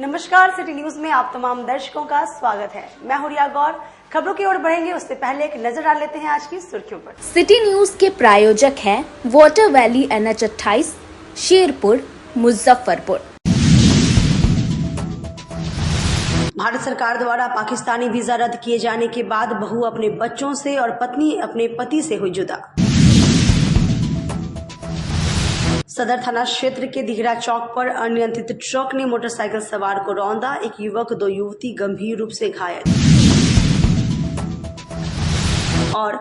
नमस्कार, city news में आप तमाम दर्शकों का स्वागत है। मैं हूं रिया गौर। खबरों की ओर बढ़ेंगे उससे पहले एक नजर डाल लेते हैं आज की सुर्खियों पर। सिटी न्यूज के प्रायोजक हैं water valley NH 28 Sherpur Muzaffarpur. Bharat सरकार द्वारा पाकिस्तानी वीजा रद्द किए जाने के बाद बहू अपने बच्चों से और पत्नी अपने पति से हुई जुदा। सदर थाना क्षेत्र के दिघरा चौक पर अनियंत्रित ट्रक ने मोटरसाइकिल सवार को रौंदा। एक युवक, 2 युवती गंभीर रूप से घायल। और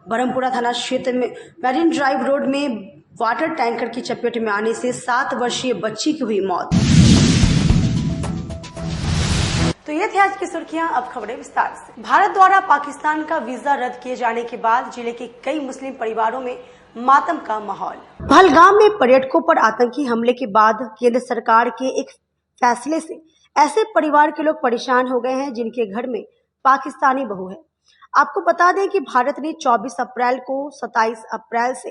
बरमपुरा थाना क्षेत्र में मैरिन ड्राइव रोड में वाटर टैंकर की चपेट में आने से 7 वर्षीय बच्ची की हुई मौत। तो ये थी आज की सुर्खियां। अब खबरें विस्तार से। भारत द्वारा पाकिस्तान का वीजा रद्द किए जाने के बाद जिले के कई मुस्लिम परिवारों में मातम का माहौल। पहलगाम में पर्यटकों पर आतंकी हमले के बाद केंद्र सरकार के एक फैसले से ऐसे परिवार के लोग परेशान हो गए हैं जिनके घर में पाकिस्तानी बहू है। आपको बता दें कि भारत ने 24 अप्रैल को 27 अप्रैल से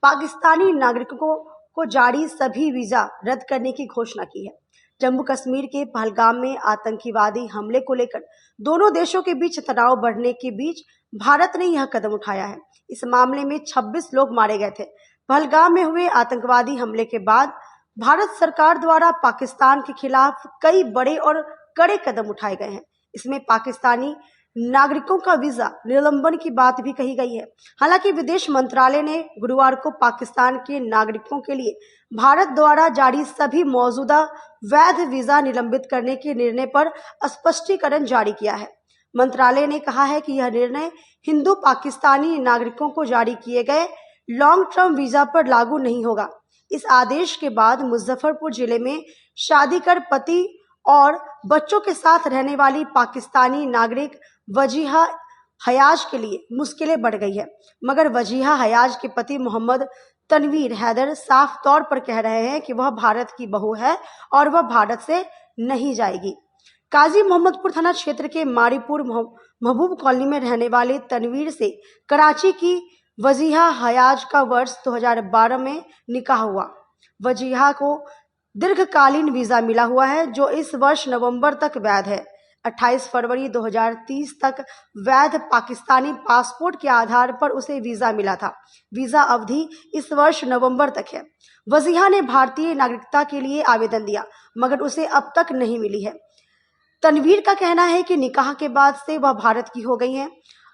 पाकिस्तानी नागरिकों को जारी सभी वीजा रद्द करने की घोषणा की है। जम्मू कश्मीर के पहलगाम में आतंकवादी हमले को लेकर दोनों देशों के बीच तनाव बढ़ने के बीच भारत ने यह कदम उठाया है। इस मामले में 26 लोग मारे गए थे। पहलगाम में हुए आतंकवादी हमले के बाद भारत सरकार द्वारा पाकिस्तान के खिलाफ कई बड़े और कड़े कदम उठाए गए हैं। इसमें पाकिस्तानी नागरिकों का वीजा निलंबन की बात भी कही गई है। हालांकि विदेश मंत्रालय ने गुरुवार को पाकिस्तान के नागरिकों के लिए भारत द्वारा जारी सभी मौजूदा वैध वीजा निलंबित करने के निर्णय पर स्पष्टीकरण जारी किया है। मंत्रालय ने कहा है कि यह निर्णय हिंदू पाकिस्तानी नागरिकों को जारी किए गए लॉन्ग टर्म वीजा पर लागू नहीं होगा। इस आदेश के बाद मुजफ्फरपुर जिले में शादी कर पति और बच्चों के साथ रहने वाली पाकिस्तानी नागरिक वजीहा हयाज के लिए मुश्किलें बढ़ गई है। मगर वजीहा हयाज के पति मोहम्मद तनवीर हैदर साफ तौर पर कह रहे हैं कि वह भारत की बहू है और वह भारत से नहीं जाएगी। काजी मोहम्मदपुर थाना क्षेत्र के मारीपुर महबूब कॉलोनी में रहने वाले तनवीर से कराची की वजीहा हयाज का वर्ष 2012 में निकाह हुआ। वजीहा को दीर्घकालीन वीजा मिला हुआ है जो इस वर्ष नवंबर तक वैध है। 28 फरवरी 2030 तक वैध पाकिस्तानी पासपोर्ट के आधार पर उसे वीजा मिला था। वीजा अवधि इस वर्ष नवंबर तक है। वजीहा ने भारतीय नागरिकता के लिए आवेदन दिया मगर उसे अब तक नहीं मिली है। तनवीर का कहना है कि निकाह के बाद से वह भारत की हो गई हैं।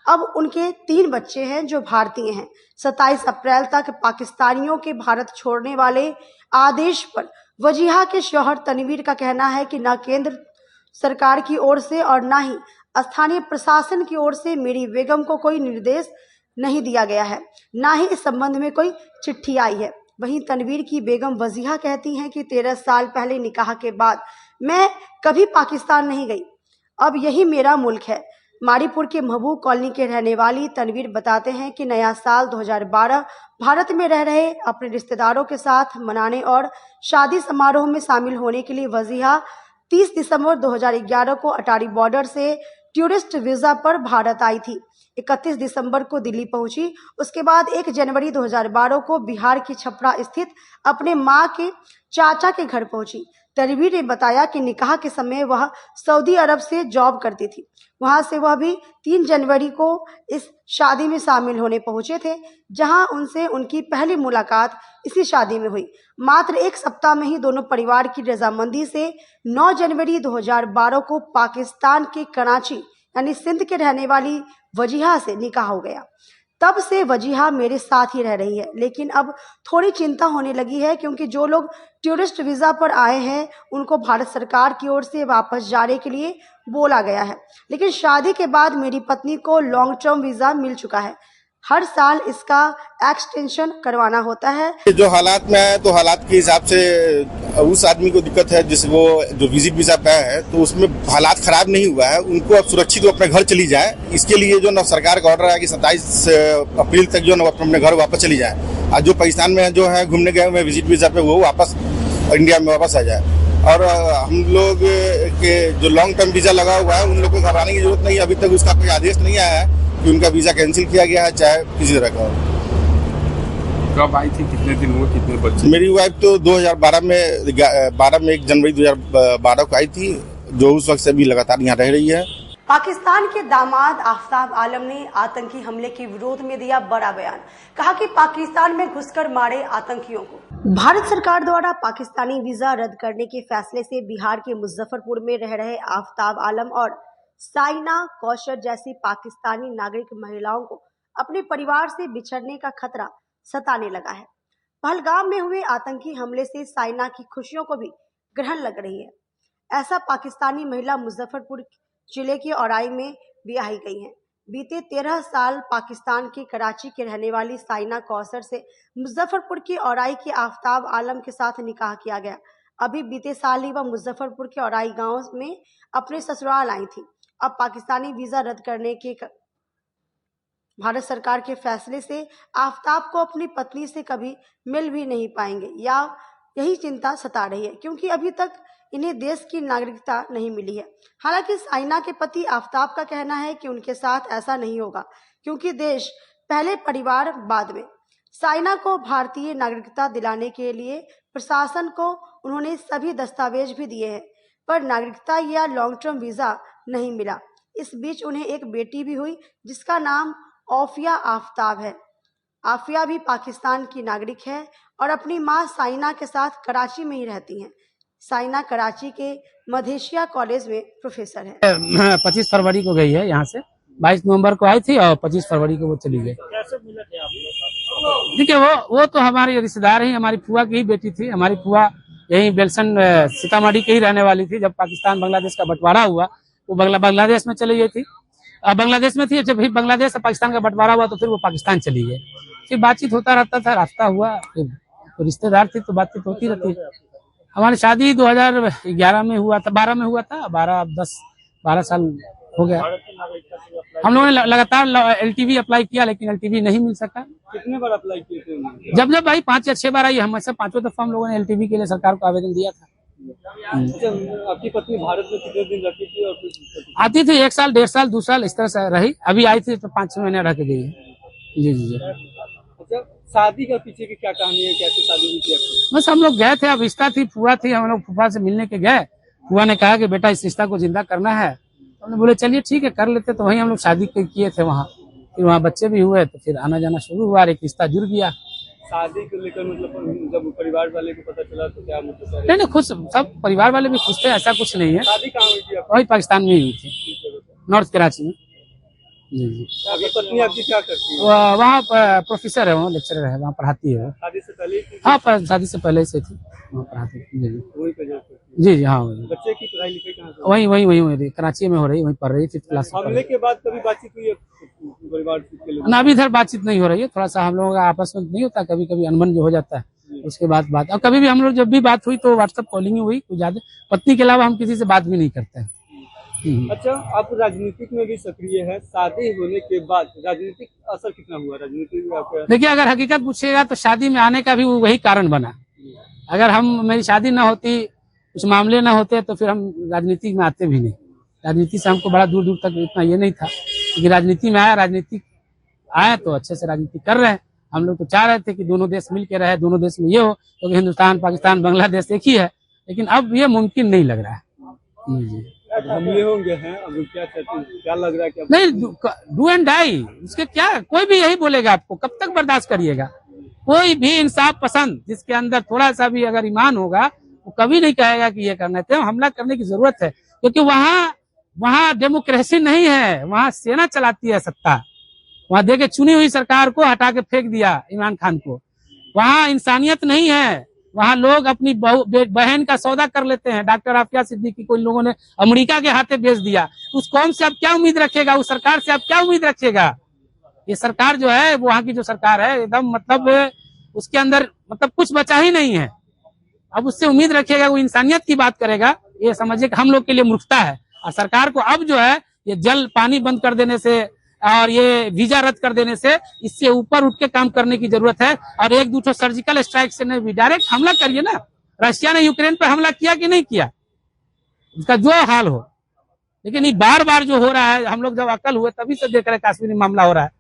अब उनके 3 बच्चे हैं जो भारतीय हैं। 27 अप्रैल तक पाकिस्तानियों के भारत छोड़ने वाले आदेश पर वजीहा के शौहर तनवीर का कहना है कि न केंद्र सरकार की ओर से और न ही स्थानीय प्रशासन की ओर से मेरी बेगम को कोई निर्देश नहीं दिया गया है, न ही इस संबंध में कोई चिट्ठी आई है। वहीं तनवीर की बेगम वजीहा कहती हैं कि 13 साल पहले निकाह के बाद मैं कभी पाकिस्तान नहीं गई, अब यही मेरा मुल्क है। मारीपुर के महबूब कॉलोनी के रहने वाली तनवीर बताते हैं कि नया साल 2012 भारत में रह रहे अपने रिश्तेदारों के साथ मनाने और शादी समारोह में शामिल होने के लिए वजीहा 30 दिसंबर 2011 को अटारी बॉर्डर से टूरिस्ट वीजा पर भारत आई थी। 31 दिसंबर को दिल्ली पहुंची। उसके बाद 1 जनवरी 2012 को बिहार की छपरा स्थित अपने मां के चाचा के घर पहुंची। तनवीर ने बताया कि निकाह के समय वह सऊदी अरब से जॉब करती थी। वहां से वह भी 3 जनवरी को इस शादी में शामिल होने पहुंचे थे, जहां उनसे उनकी पहली मुलाकात इसी शादी में हुई। मात्र 1 सप्ताह में ही दोनों परिवार की रजामंदी से 9 जनवरी 2012 को पाकिस्तान के कराची यानी सिंध के रहने वाली वजीहा से निकाह हो गया। तब से वजीहा मेरे साथ ही रह रही है, लेकिन अब थोड़ी चिंता होने लगी है क्योंकि जो लोग टूरिस्ट वीजा पर आए हैं उनको भारत सरकार की ओर से वापस जाने के लिए बोला गया है। लेकिन शादी के बाद मेरी पत्नी को लॉन्ग टर्म वीजा मिल चुका है। हर साल इसका एक्सटेंशन करवाना होता है। जो हालात में है तो हालात के हिसाब से उस आदमी को दिक्कत है जिस वो जो विजिट वीजा पे है तो उसमें हालात खराब नहीं हुआ है, उनको अब सुरक्षित अपने घर चली जाए। इसके लिए जो न सरकार का ऑर्डर है कि 27 अप्रैल तक जो न अपने घर वापस चली जाए और जो पाकिस्तान में जो है घूमने गए हुए विजिट वीजा पे वो वापस इंडिया में वापस आ जाए। और हम लोग के जो लॉन्ग टर्म वीजा लगा हुआ है उन लोग को घबराने की जरूरत नहीं है। अभी तक उसका कोई आदेश नहीं आया है कि उनका वीजा कैंसिल किया गया है चाहे किसी तरह का। कब आई थी, कितने दिन हुए, कितने बच्चे? मेरी वाइफ तो 2012 में 1 जनवरी 2012 को आई थी, जो उस वक्त से भी लगातार यहाँ रह रही है। पाकिस्तान के दामाद आफ्ताब आलम ने आतंकी हमले के विरोध में दिया बड़ा बयान। कहा कि पाकिस्तान में घुसकर मारे आतंकियों को। भारत सरकार द्वारा पाकिस्तानी वीजा रद्द करने के फैसले से बिहार के मुजफ्फरपुर में रह रहे आफ्ताब आलम और साइना कौशर जैसी पाकिस्तानी नागरिक महिलाओं को अपने परिवार से बिछड़ने का खतरा सताने लगा है। पहलगाम में हुए आतंकी हमले से साइना की खुशियों को भी ग्रहण लग रही है। ऐसा पाकिस्तानी महिला मुजफ्फरपुर जिले के औराई में ब्याही गई हैं। बीते 13 साल पाकिस्तान के कराची के रहने वाली साइना कौसर से मुजफ्फरपुर के औराई के आफ्ताब आलम के साथ निकाह किया गया। अभी बीते साल ही वह मुजफ्फरपुर के औराई गांव में अपने ससुराल आई थी। अब पाकिस्तानी वीजा रद्द करने के भारत सरकार के फैसले से आफ्ताब को अपनी पत्नी से कभी मिल भी नहीं पाएंगे, या यही चिंता सता रही है, क्योंकि अभी तक इन्हें देश की नागरिकता नहीं मिली है। हालांकि साइना के पति आफ्ताब का कहना है कि उनके साथ ऐसा नहीं होगा, क्योंकि देश पहले परिवार बाद में। साइना को भारतीय नागरिकता दिलाने के लिए प्रशासन को उन्होंने सभी दस्तावेज भी दिए हैं, पर नागरिकता या लॉन्ग टर्म वीजा नहीं मिला। इस बीच उन्हें एक बेटी भी हुई जिसका नाम औफिया आफ्ताब है। आफिया भी पाकिस्तान की नागरिक है और अपनी मां साइना के साथ कराची में ही रहती हैं। साइना कराची के मधेशिया कॉलेज में प्रोफेसर है। 25 फरवरी को गई है यहाँ से, 22 नवंबर को आई थी और 25 फरवरी को वो चली गई। कैसे मिले थे आप लोग? देखिए वो तो हमारी रिश्तेदार ही, हमारी फुआ की ही बेटी थी। हमारी फुआ यही बेलसन सीतामढ़ी के ही रहने वाली थी। जब पाकिस्तान बांग्लादेश का बंटवारा हुआ वो बांग्लादेश में चली गई थी। बांग्लादेश में थी, जब बांग्लादेश से पाकिस्तान का बंटवारा हुआ तो फिर वो पाकिस्तान चली गई। फिर बातचीत होता रहता था, रास्ता हुआ, फिर रिश्तेदार थी तो बातचीत होती रहती है। हमारी शादी 2011 में हुआ था, 12 में हुआ था, 12 साल हो गया। हम लोगों ने लगातार LTV अप्लाई किया, लेकिन LTV नहीं मिल सका। कितने बार अप्लाई किए थे? जब भाई 5 या 6 बार आई, हम ऐसे 5 दफा हम लोगों ने LTV के लिए सरकार को आवेदन दिया था। आपकी पत्नी भारत में कितने दिन रहती थी और आती थी 1 साल, 1.5 साल, 2 साल इस तरह से रही। अभी आई थी तो 5-6 महीने रह के गई है। जी। अच्छा, शादी का पीछे की क्या कहानी है, कैसे शादी हुई थी? बस हम लोग गए थे, अब रिश्ता थी, फुआ थी, हम लोग फुफा से मिलने के गए। फुआ ने कहा कि बेटा इस रिश्ता को जिंदा करना है। हमने बोले चलिए ठीक है कर लेते, तो वहीं हम लोग शादी किए थे वहाँ। फिर वहाँ बच्चे भी हुए तो फिर आना जाना शुरू हुआ, एक रिश्ता जुड़ गया। शादी को लेकर मतलब जब परिवार वाले को पता चला तो क्या मतलब? नहीं खुश, सब परिवार वाले भी खुश थे, ऐसा कुछ नहीं है। शादी कहाँ हुई थी? वही पाकिस्तान में ही हुई थी, नॉर्थ कराची में। जी। आपकी पत्नी आपकी क्या करती है? वहाँ प्रोफेसर है, वहाँ लेक्चरर है, वहाँ पढ़ाती है। शादी से पहले? हाँ, शादी से पहले से थी, वहाँ पढ़ाती थी। वही पे जाती है? जी हाँ। बच्चे की पढ़ाई लिखाई कहाँ से? वही कराची में हो रही, वहीं पढ़ रही थी क्लास। हमले के बाद कभी बातचीत हुई है परिवार के लोग? ना, अभी इधर बातचीत नहीं हो रही है। थोड़ा सा हम लोगों का आपस में नहीं होता, कभी कभी अनबन जो हो जाता है उसके बाद बात। और कभी भी हम लोग जब भी बात हुई तो व्हाट्सएप कॉलिंग ही हुई, कुछ ज्यादा। पत्नी के अलावा हम किसी से बात भी नहीं करते हैं। अच्छा, आप राजनीतिक में भी सक्रिय है, शादी होने के बाद राजनीतिक असर कितना हुआ? राजनीतिक देखिए, अगर हकीकत पूछिएगा तो शादी में आने का भी वही कारण बना। अगर मेरी शादी ना होती, कुछ मामले ना होते तो फिर हम राजनीति में आते भी नहीं। राजनीति से हमको बड़ा दूर तक इतना ये नहीं था, क्योंकि राजनीति में आया तो अच्छे से राजनीति कर रहे हैं। हम लोग तो चाह रहे थे कि दोनों देश मिल के रहे, दोनों देश में ये हो, क्योंकि हिंदुस्तान, पाकिस्तान, बांग्लादेश एक ही है। लेकिन अब ये मुमकिन नहीं लग रहा है। जी। हमले होंगे हैं, अब क्या कहते हैं, क्या लग रहा है? क्या नहीं, डू एंड डाई, उसके क्या, कोई भी यही बोलेगा आपको, कब तक बर्दाश्त करिएगा? कोई भी इंसाफ पसंद जिसके अंदर थोड़ा सा भी अगर ईमान होगा वो कभी नहीं कहेगा कि ये करना है। हमला करने की जरूरत है, क्योंकि वहाँ डेमोक्रेसी नहीं है, वहाँ सेना चलाती है सत्ता। वहाँ देखे चुनी हुई सरकार को हटा के फेंक दिया इमरान खान को। वहाँ इंसानियत नहीं है, वहाँ लोग अपनी बहन का सौदा कर लेते हैं। डॉक्टर आफिया सिद्दीकी को इन लोगों ने अमेरिका के हाथे बेच दिया। उस कौम से आप क्या उम्मीद रखेगा? उस सरकार से आप क्या उम्मीद रखेगा? ये सरकार जो है, वहाँ की जो सरकार है, एकदम मतलब उसके अंदर मतलब कुछ बचा ही नहीं है। अब उससे उम्मीद रखिएगा वो इंसानियत की बात करेगा, ये समझिए कि हम लोग के लिए मूर्खता है। और सरकार को अब जो है ये जल पानी बंद कर देने से और ये वीजा रद्द कर देने से, इससे ऊपर उठ के काम करने की जरूरत है। और 1-2 सर्जिकल स्ट्राइक से नहीं, डायरेक्ट हमला करिए ना। रशिया ने यूक्रेन पर हमला किया कि नहीं किया, उसका जो हाल हो। लेकिन ये बार बार जो हो रहा है, हम लोग जब अकल हुए तभी से देख रहे कश्मीरी मामला हो रहा है।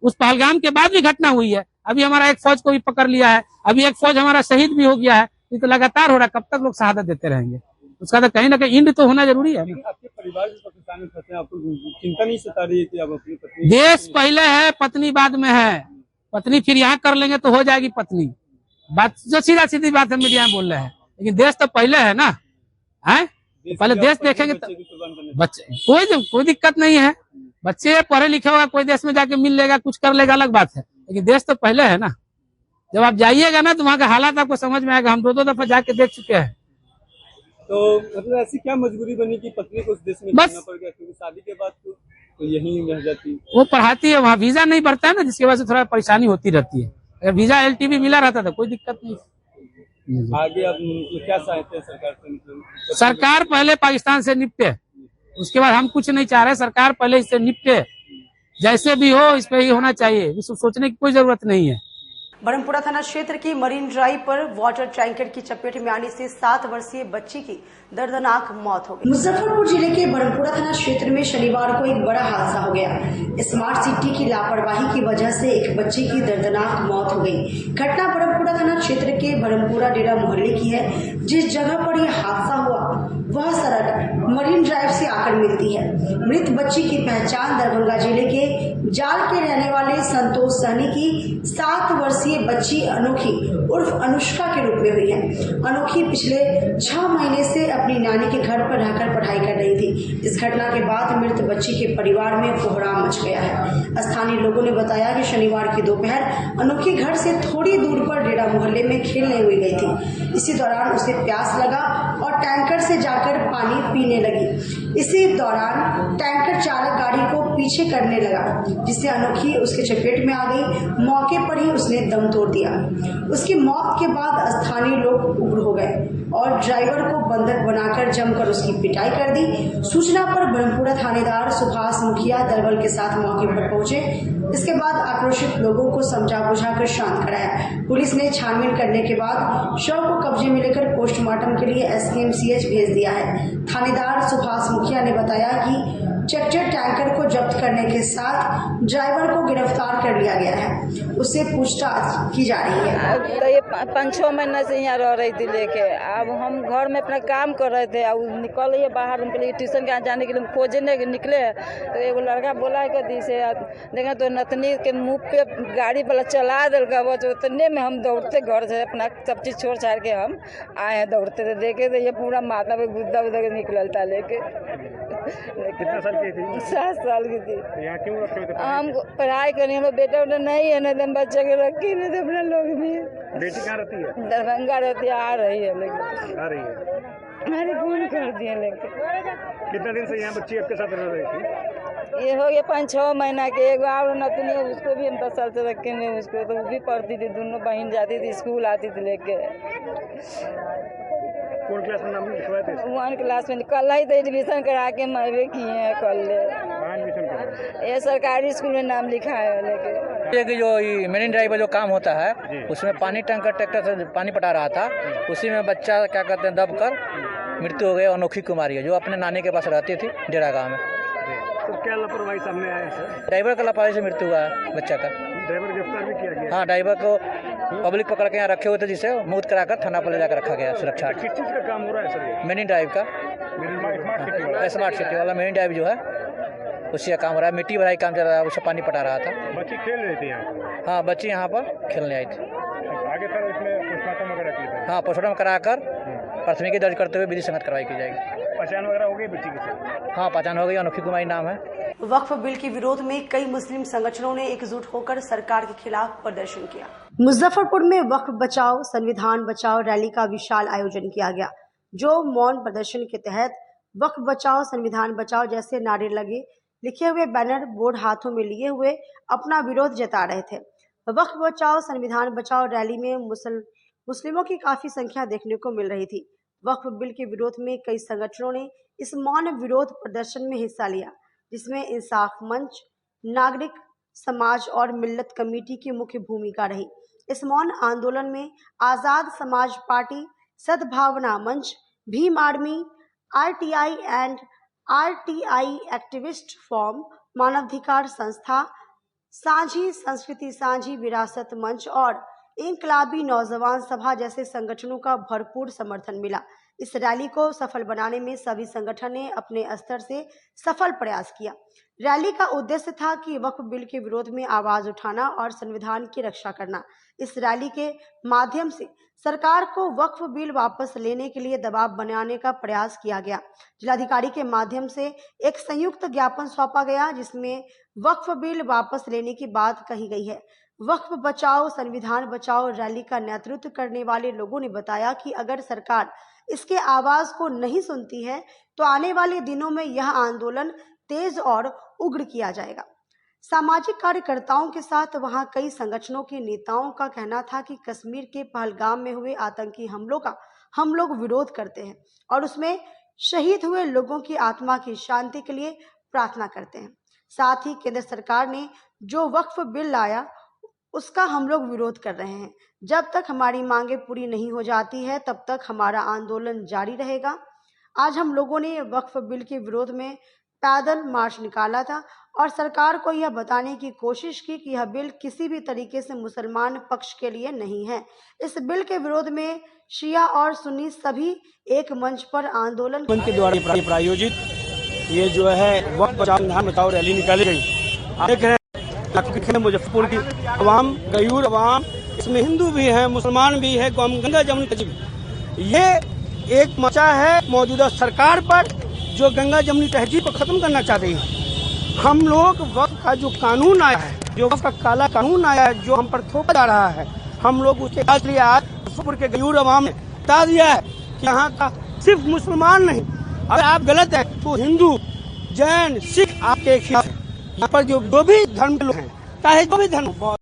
उस पहलगाम के बाद भी घटना हुई है, अभी हमारा एक फौज को भी पकड़ लिया है, अभी एक फौज हमारा शहीद भी हो गया है। ये तो लगातार हो रहा है, कब तक लोग शहादत देते रहेंगे? उसका तो कहीं ना कहीं इंड तो होना जरूरी है। लेकिन आपके परिवार भी पाकिस्तान में फंसे हैं, आपको चिंता नहीं सता रही है कि आप अपनी पत्नी देश पहले है, पत्नी बाद में है। पत्नी फिर यहाँ कर लेंगे तो हो जाएगी पत्नी। बात जो सीधा सीधी बात है, मीडिया में बोल रहे हैं, लेकिन देश तो पहले है ना, है पहले देश देखेंगे तो बच्चे कोई दिक्कत नहीं है। बच्चे पढ़े लिखे होगा, कोई देश में जाके मिल लेगा, कुछ कर लेगा, अलग बात है, लेकिन देश तो पहले है ना। जब आप जाइएगा ना तो वहाँ का हालात आपको समझ में आएगा। हम 2-2 दफा जाके देख चुके हैं। तो मतलब ऐसी क्या मजबूरी बनी कि पत्नी को उस देश में बस जाना पड़ गया, क्योंकि शादी के बाद तो यहीं रह जाती? वो पढ़ाती है, वहाँ वीजा नहीं बढ़ता है ना, जिसकी वजह से थोड़ा परेशानी होती रहती है। अगर वीजा LTV मिला रहता था कोई दिक्कत नहीं। आगे अब क्या चाहते हैं सरकार से? सरकार पहले पाकिस्तान से निपटे, उसके बाद हम कुछ नहीं चाह रहे। सरकार पहले इससे निपटे, जैसे भी हो इस पे ही होना चाहिए, इसको सोचने की कोई जरूरत नहीं है। बरमपुरा थाना क्षेत्र की मरीन ड्राइव पर वाटर टैंकर की चपेट में आने से 7 वर्षीय बच्ची की दर्दनाक मौत हो गई। मुजफ्फरपुर जिले के बरमपुरा थाना क्षेत्र में शनिवार को एक बड़ा हादसा हो गया। स्मार्ट सिटी की लापरवाही की वजह से एक बच्ची की दर्दनाक मौत हो गई। घटना बरमपुरा थाना क्षेत्र के बरमपुरा डेरा मोहल्ले की है। जिस जगह पर यह हादसा हुआ वह सड़क मरीन ड्राइव से आकर मिलती है। मृत बच्ची की पहचान दरभंगा जिले के जाल के रहने वाले संतोष सहनी की 7 वर्षीय बच्ची अनोखी उर्फ अनुष्का के रूप में हुई है। अनोखी पिछले 6 महीने से अपनी नानी के घर पर रहकर पढ़ाई कर रही थी। इस घटना के बाद मृत बच्ची के परिवार में कोहराम मच गया है। स्थानीय लोगों ने बताया कि शनिवार की दोपहर अनोखी घर से थोड़ी दूर पर डेरा मोहल्ले में खेलने हुई गई थी। इसी दौरान उसे प्यास लगा और टैंकर से जाकर पानी पीने लगी। इसी दौरान टैंकर चालक गाड़ी को पीछे करने लगा, जिससे अनोखी उसके चपेट में आ गई। मौके पर ही उसने दम तोड़ दिया। उसकी मौत के बाद स्थानीय लोग उग्र हो गए और ड्राइवर को बंधक बनाकर जमकर उसकी पिटाई कर दी। सूचना पर बरमपुरा थानेदार सुभाष मुखिया दलबल के साथ मौके पर पहुंचे। इसके बाद आक्रोशित लोगों को समझा बुझाकर शांत कराया। पुलिस ने छानबीन करने के बाद शव को कब्जे में लेकर पोस्टमार्टम के लिए SKMCH भेज दिया है। थानेदार सुभाष मुखिया ने बताया कि ट्रैक्टर टैंकर को जब्त करने के साथ ड्राइवर को गिरफ्तार कर लिया गया है। उससे पूछताछ की जा रही है। तो ये 5-6 महीने से यहाँ रह रही थी लेके। अब हम घर में अपना काम कर रहे थे, अब निकल रही है बाहर उनके लिए ट्यूशन के जाने के लिए खोजने निकले। तो एगो लड़का बोला कि दी से देखा तो नतनी के मुँह पे गाड़ी वाला चला देगा। बस उतने में हम दौड़ते घर से अपना सब चीज़ छोड़ छाड़ के हम आए हैं दौड़ते थे। देखे तो ये पूरा माथा पे गुद्दा उद्दा निकल था लेके। कितना साल की थी? 7 साल की थी। यहाँ क्यों रखे थे? हम पढ़ाई करें, हम बेटा उटा नहीं है ना, हम बच्चे के रखी नहीं थे अपने लोग भी। बेटी कहाँ रहती है? दरभंगा रहती है, आ रही है लेकिन आ रही है। अरे फोन कर दिए लेकिन। कितने दिन से यहाँ बच्ची आपके साथ रह रही थी? ये हो गया 5-6 महीना के। एक और नतनी है, उसको भी हम 10 साल से रखे हुए। उसको तो वो भी पढ़ती थी, दोनों बहन जाती थी स्कूल, आती थी लेके। कौन क्लास में नाम लिखवाए थे? 1 क्लास में। कल ही तो एडमिशन करा के मरवे किए हैं कल। कहाँ एडमिशन करा? ये सरकारी स्कूल में नाम लिखा है लेके। ये जो मेरीन ड्राइव जो काम होता है उसमें पानी टैंकर ट्रैक्टर से पानी पटा रहा था। उसी में बच्चा क्या कहते हैं दब कर मृत्यु हो गई। अनोखी कुमारी है जो अपने नानी के पास रहती थी डेरा गाँव में। तो क्या लापरवाही सामने आया सर? ड्राइवर का लापरवाही से मृत्यु हुआ है बच्चा का। ड्राइवर गिरफ्तार भी किया गया? हाँ, ड्राइवर को पब्लिक पकड़ के यहाँ रखे हुए थे, जिसे मौत कराकर थाना पर ले जाकर रखा गया सुरक्षा। किस चीज़ का काम हो रहा है सर ये? मेरीन ड्राइव का, स्मार्ट सिटी वाला मेरीन ड्राइव जो है उसी का काम हो रहा है। मिट्टी भराई काम चल रहा है, उससे पानी पटा रहा था। बच्ची खेल रही थी यहाँ? हाँ, बच्ची यहाँ पर खेलने आई थी। आगे सर इसमें पोस्टमार्टम वगैरह की जाए? हाँ, पोस्टमार्टम कराकर प्राथमिकी दर्ज करते हुए विधि संगत कार्रवाई की जाएगी। पहचान वगैरह हो गई बच्ची की? हाँ, पहचान हो गई। अनोखी कुमारी नाम है। वक्फ बिल के विरोध में कई मुस्लिम संगठनों ने एकजुट होकर सरकार के खिलाफ प्रदर्शन किया। मुजफ्फरपुर में वक्फ बचाओ संविधान बचाओ रैली का विशाल आयोजन किया गया, जो मौन प्रदर्शन के तहत वक्फ बचाओ संविधान बचाओ जैसे नारे लगे, लिखे हुए बैनर बोर्ड हाथों में लिए हुए अपना विरोध जता रहे थे। वक्फ बचाओ संविधान बचाओ रैली में मुस्लिमों की काफी संख्या देखने को मिल रही थी। वक्फ बिल के विरोध में कई संगठनों ने इस मौन विरोध प्रदर्शन में हिस्सा लिया, जिसमें इंसाफ मंच, नागरिक समाज और मिल्लत कमेटी की मुख्य भूमिका रही। इस मौन आंदोलन में आजाद समाज पार्टी, सद्भावना मंच, Bhim army, RTI and RTI activist form, मानवाधिकार संस्था, सांझी संस्कृति सांझी विरासत मंच और इंकलाबी नौजवान सभा जैसे संगठनों का भरपूर समर्थन मिला। इस रैली को सफल बनाने में सभी संगठन ने अपने स्तर से सफल प्रयास किया। रैली का उद्देश्य था कि वक्फ बिल के विरोध में आवाज उठाना और संविधान की रक्षा करना। इस रैली के माध्यम से सरकार को वक्फ बिल वापस लेने के लिए दबाव बनाने का प्रयास किया गया। जिलाधिकारी के माध्यम से एक संयुक्त ज्ञापन सौंपा गया जिसमें वक्फ बिल वापस लेने की बात कही गई है। वक्फ बचाओ संविधान बचाओ रैली का नेतृत्व करने वाले लोगों ने बताया कि अगर सरकार इसके आवाज को नहीं सुनती है तो आने वाले दिनों में यह आंदोलन तेज और उग्र किया जाएगा। सामाजिक कार्यकर्ताओं के साथ वहां कई संगठनों के नेताओं का कहना था कि कश्मीर के पहलगाम में हुए आतंकी हमलों का हम लोग विरोध करते हैं और उसमें शहीद हुए लोगों की आत्मा की शांति के लिए प्रार्थना करते हैं। साथ ही केंद्र सरकार ने जो वक्फ बिल लाया उसका हम लोग विरोध कर रहे हैं। जब तक हमारी मांगे पूरी नहीं हो जाती है तब तक हमारा आंदोलन जारी रहेगा। आज हम लोगों ने वक्फ बिल के विरोध में पैदल मार्च निकाला था और सरकार को यह बताने की कोशिश की कि यह बिल किसी भी तरीके से मुसलमान पक्ष के लिए नहीं है। इस बिल के विरोध में शिया और सुन्नी सभी एक मंच पर आंदोलन के द्वारा प्रायोजित ये जो है वक्फ बचाओ रैली निकाली गई। देख रहे हैं मुजफ्फरपुर की अवाम, गयूर अवाम, इसमें हिंदू भी है, मुसलमान भी है, गंगा जमुनी तहजीब। ये एक मचा है मौजूदा सरकार पर जो गंगा जमुनी तहजीब को खत्म करना चाहते हैं। हम लोग वक्फ का जो कानून आया है, जो वक्फ का काला कानून आया है, जो हम पर थोपा जा रहा है, हम लोग उसके आज लिए आज मुजफ्फरपुर के गयूर अवाम ने बता दिया है कि यहाँ का सिर्फ मुसलमान नहीं, अगर आप गलत है तो हिंदू, जैन, सिख आपके खिलाफ है। यहाँ पर जो भी धर्म के लोग हैं, चाहे जो भी धर्म,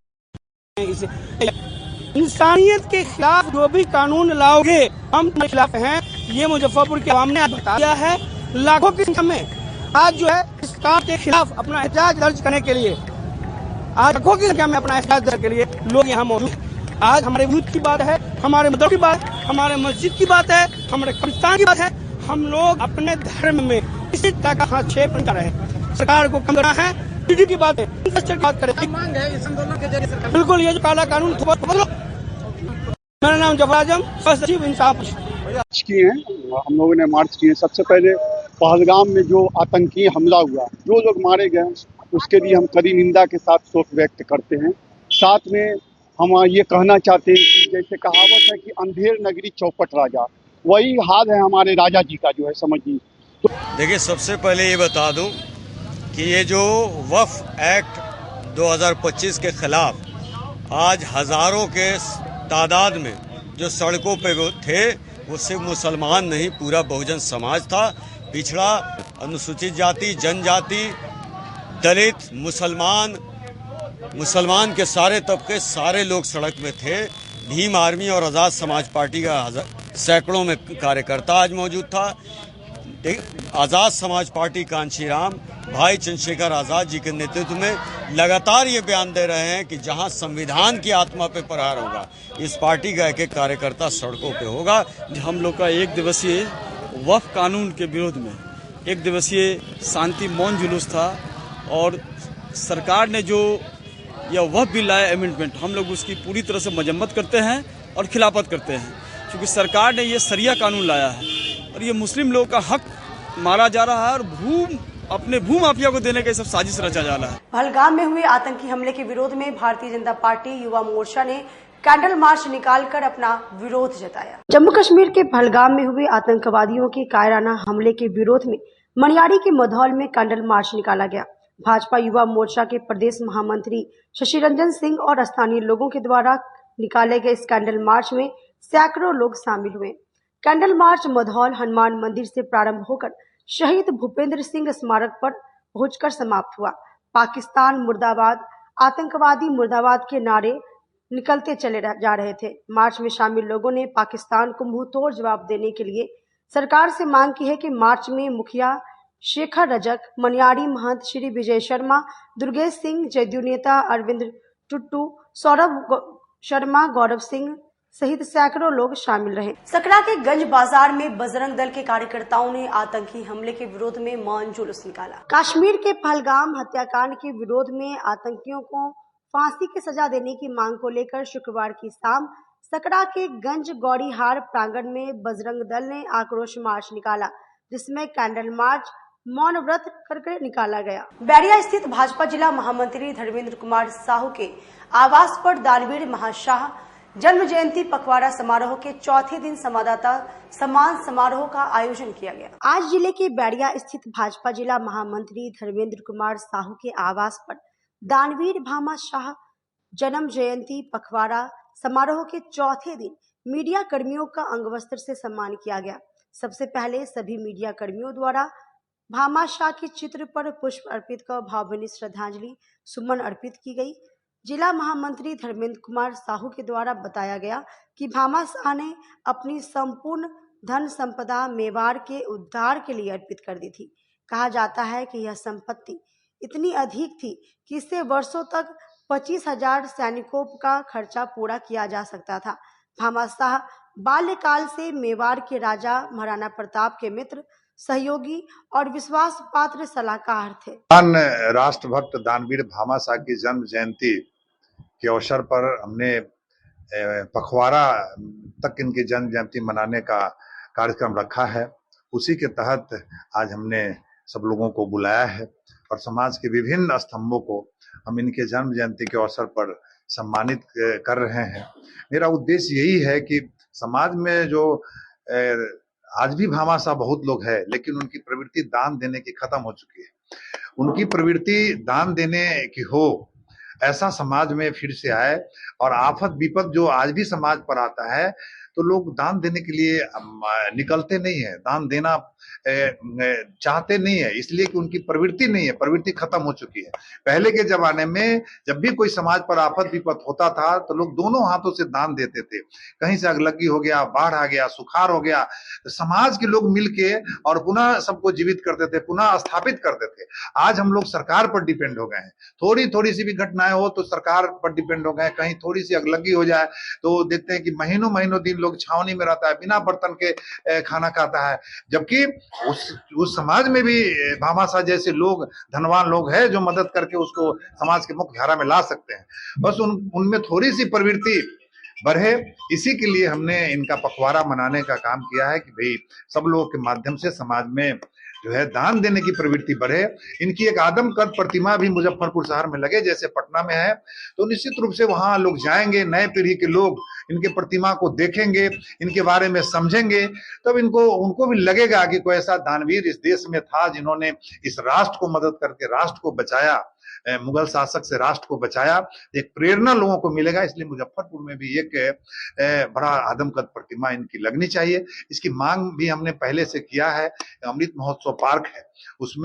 इंसानियत के खिलाफ जो भी कानून लाओगे हम तुम्हारे खिलाफ हैं। ये मुजफ्फरपुर के अवाम ने आज बता दिया है। लाखों की संख्या में आज जो है इस काम के खिलाफ अपना एहतजाज दर्ज करने के लिए, आज लाखों की संख्या में अपना एहतजाज दर्ज के लिए लोग यहाँ मौजूद हैं। आज हमारे वजूद की बात है, हमारे मदरसे की बात है, हमारे मस्जिद की बात है, हमारे कब्रिस्तान की बात है। हम लोग अपने धर्म में किसी तरह का हस्तक्षेप नहीं कर रहे हैं। सरकार को कम करना है, की बात है, बात करें। बिल्कुल, ये जो काला कानून मेरा नाम जफर आजम, सचिव इंसाफ किए हैं। हम लोगों ने मार्च किए। सबसे पहले पहलगाम में जो आतंकी हमला हुआ, जो लोग मारे गए, उसके लिए हम कड़ी निंदा के साथ शोक व्यक्त करते हैं। साथ में हम ये कहना चाहते हैं कि जैसे कहावत है कि अंधेर नगरी चौपट राजा, वही हाल है हमारे राजा जी का जो है, समझिए। देखिए, सबसे पहले ये बता दूं कि ये जो वक्फ एक्ट 2025 के खिलाफ आज हजारों के तादाद में जो सड़कों पे वो थे, वो सिर्फ मुसलमान नहीं, पूरा बहुजन समाज था। पिछड़ा, अनुसूचित जाति, जनजाति, दलित, मुसलमान के सारे तबके, सारे लोग सड़क में थे। भीम आर्मी और आज़ाद समाज पार्टी का सैकड़ों में कार्यकर्ता आज मौजूद था। आज़ाद समाज पार्टी कांशीराम भाई चंद्रशेखर आज़ाद जी के नेतृत्व में लगातार ये बयान दे रहे हैं कि जहां संविधान की आत्मा पे प्रहार होगा, इस पार्टी का एक एक कार्यकर्ता सड़कों पे होगा। हम लोग का एक दिवसीय वक्फ कानून के विरोध में एक दिवसीय शांति मौन जुलूस था और सरकार ने जो यह वक्फ बिल लाया अमेंडमेंट, हम लोग उसकी पूरी तरह से मजम्मत करते हैं और खिलाफत करते हैं, क्योंकि सरकार ने ये सरिया कानून लाया है और ये मुस्लिम लोगों का हक मारा जा रहा है और अपने भू माफिया को देने का सब साजिश रचा जा रहा है। पहलगाम में हुए आतंकी हमले के विरोध में भारतीय जनता पार्टी युवा मोर्चा ने कैंडल मार्च निकालकर अपना विरोध जताया। जम्मू कश्मीर के पहलगाम में हुए आतंकवादियों के कायराना हमले के विरोध में मनियारी के मधौल में कैंडल मार्च निकाला गया। भाजपा युवा मोर्चा के प्रदेश महामंत्री शशि रंजन सिंह और स्थानीय लोगों के द्वारा निकाले गए इस कैंडल मार्च में सैकड़ों लोग शामिल हुए। कैंडल मार्च मधौल हनुमान मंदिर से प्रारंभ होकर शहीद भूपेंद्र सिंह स्मारक पर पहुंचकर समाप्त हुआ। पाकिस्तान मुर्दाबाद, आतंकवादी मुर्दाबाद के नारे निकलते चले जा रहे थे। मार्च में शामिल लोगों ने पाकिस्तान को मुंहतोड़ जवाब देने के लिए सरकार से मांग की है कि मार्च में मुखिया शेखर रजक, मनियारी महंत श्री विजय शर्मा, दुर्गेश सिंह, जदयू नेता अरविंद टुट्टू, सौरभ शर्मा, गौरव सिंह, सहित सैकड़ों लोग शामिल रहे। सकरा के गंज बाजार में बजरंग दल के कार्यकर्ताओं ने आतंकी हमले के विरोध में मौन जुलूस निकाला। कश्मीर के पहलगाम हत्याकांड के विरोध में आतंकियों को फांसी की सजा देने की मांग को लेकर शुक्रवार की शाम सकरा के गंज गौरीहार प्रांगण में बजरंग दल ने आक्रोश मार्च निकाला, जिसमें कैंडल मार्च, मौन व्रत करके निकाला गया। बैरिया स्थित भाजपा जिला महामंत्री धर्मेंद्र कुमार साहू के आवास पर दानवीर महाशाह जन्म जयंती पखवाड़ा समारोह के चौथे दिन संवाददाता सम्मान समारोह का आयोजन किया गया। आज जिले के बैरिया स्थित भाजपा जिला महामंत्री धर्मेंद्र कुमार साहू के आवास पर दानवीर भामा शाह जन्म जयंती पखवाड़ा समारोह के चौथे दिन मीडिया कर्मियों का अंगवस्त्र से सम्मान किया गया। सबसे पहले सभी मीडिया कर्मियों द्वारा भामा शाह के चित्र पर पुष्प अर्पित कर भावभीनी श्रद्धांजलि सुमन अर्पित की गई। जिला महामंत्री धर्मेंद्र कुमार साहू के द्वारा बताया गया कि भामा शाह ने अपनी संपूर्ण धन संपदा मेवाड़ के उद्धार के लिए अर्पित कर दी थी। कहा जाता है कि यह संपत्ति इतनी अधिक थी कि इससे वर्षों तक 25,000 सैनिकों का खर्चा पूरा किया जा सकता था। भामा शाह बाल्यकाल से मेवाड़ के राजा महाराणा प्रताप के मित्र, सहयोगी और विश्वास पात्र सलाहकार थे। राष्ट्रभक्त दानवीर भामा शाह की जन्म जयंती के अवसर पर हमने पखवाड़ा तक इनकी जन्म जयंती मनाने का कार्यक्रम रखा है। उसी के तहत आज हमने सब लोगों को बुलाया है और समाज के विभिन्न स्तंभों को हम इनके जन्म जयंती के अवसर पर सम्मानित कर रहे हैं। मेरा उद्देश्य यही है कि समाज में जो आज भी भामा शाह बहुत लोग हैं, लेकिन उनकी प्रवृत्ति दान देने की खत्म हो चुकी है। उनकी प्रवृत्ति दान देने की हो, ऐसा समाज में फिर से आए। और आफत विपद जो आज भी समाज पर आता है तो लोग दान देने के लिए निकलते नहीं है, दान देना चाहते नहीं है, इसलिए कि उनकी प्रवृत्ति नहीं है, प्रवृत्ति खत्म हो चुकी है। पहले के जमाने में जब भी कोई समाज पर आफत विपद होता था तो लोग दोनों हाथों से दान देते थे। कहीं से अगलगी हो गया, बाढ़ आ गया, सुखाड़ हो गया, तो समाज के लोग मिलके और पुनः सबको जीवित करते थे, पुनः स्थापित करते थे। आज हम लोग सरकार पर डिपेंड हो गए हैं। थोड़ी थोड़ी सी भी घटनाएं हो तो सरकार पर डिपेंड हो गए। कहीं थोड़ी सी अगलगी हो जाए तो देखते हैं कि महीनों महीनों दिन लोग छावनी में रहता है, बिना बर्तन के खाना खाता है। जबकि उस समाज में भी भामा शाह जैसे लोग, धनवान लोग हैं जो मदद करके उसको समाज के मुख्य धारा में ला सकते हैं। बस उनमें थोड़ी सी प्रवृत्ति बढ़े, इसी के लिए हमने इनका पखवाड़ा मनाने का काम किया है कि भाई सब लोगों के माध्यम से समाज में जो है दान देने की प्रवृत्ति बढ़े। इनकी एक आदमकद प्रतिमा भी मुजफ्फरपुर शहर में लगे, जैसे पटना में है, तो निश्चित रूप से वहां लोग जाएंगे, नए पीढ़ी के लोग इनके प्रतिमा को देखेंगे, इनके बारे में समझेंगे, तब उनको भी लगेगा कि कोई ऐसा दानवीर इस देश में था जिन्होंने इस राष्ट्र को मदद करके राष्ट्र को बचाया, मुगल शासक से राष्ट्र को बचाया। एक प्रेरणा लोगों को मिलेगा। इसलिए मुजफ्फरपुर में भी एक बड़ा आदमकद प्रतिमा इनकी लगनी चाहिए। इसकी मांग भी हमने पहले से किया है। अमृत महोत्सव पार्क है, उस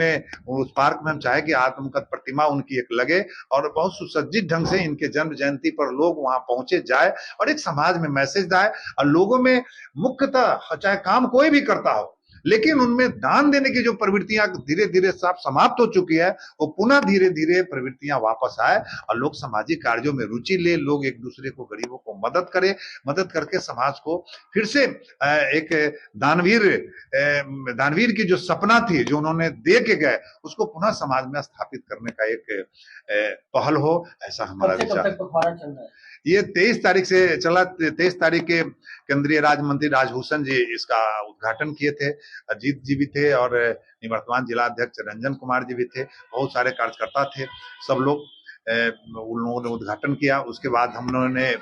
पार्क में हम चाहे कि आदमकद प्रतिमा उनकी एक लगे और बहुत सुसज्जित ढंग से इनके जन्म जयंती पर लोग वहां पहुंचे जाए और एक समाज में मैसेज जाए। और लोगों में मुख्यतः चाहे काम कोई भी करता हो, लेकिन उनमें दान देने की जो प्रवृत्तियां धीरे धीरे समाप्त हो चुकी है, वो पुनः धीरे धीरे प्रवृत्तियां वापस आए और लोग सामाजिक कार्यों में रुचि ले, लोग एक दूसरे को, गरीबों को मदद करे, मदद करके समाज को फिर से एक दानवीर की जो सपना थी, जो उन्होंने दे के गए, उसको पुनः समाज में स्थापित करने का एक पहल हो, ऐसा हमारा विचार। ये 23 तारीख से चला। 23 तारीख के केंद्रीय राज्य मंत्री राजभूषण जी इसका उद्घाटन किए थे, अजीत जी भी थे और निवर्तमान जिला अध्यक्ष रंजन कुमार जी भी थे, बहुत सारे कार्यकर्ता थे, सब लोग उन लोगों ने उद्घाटन किया। उसके बाद हम लोगों ने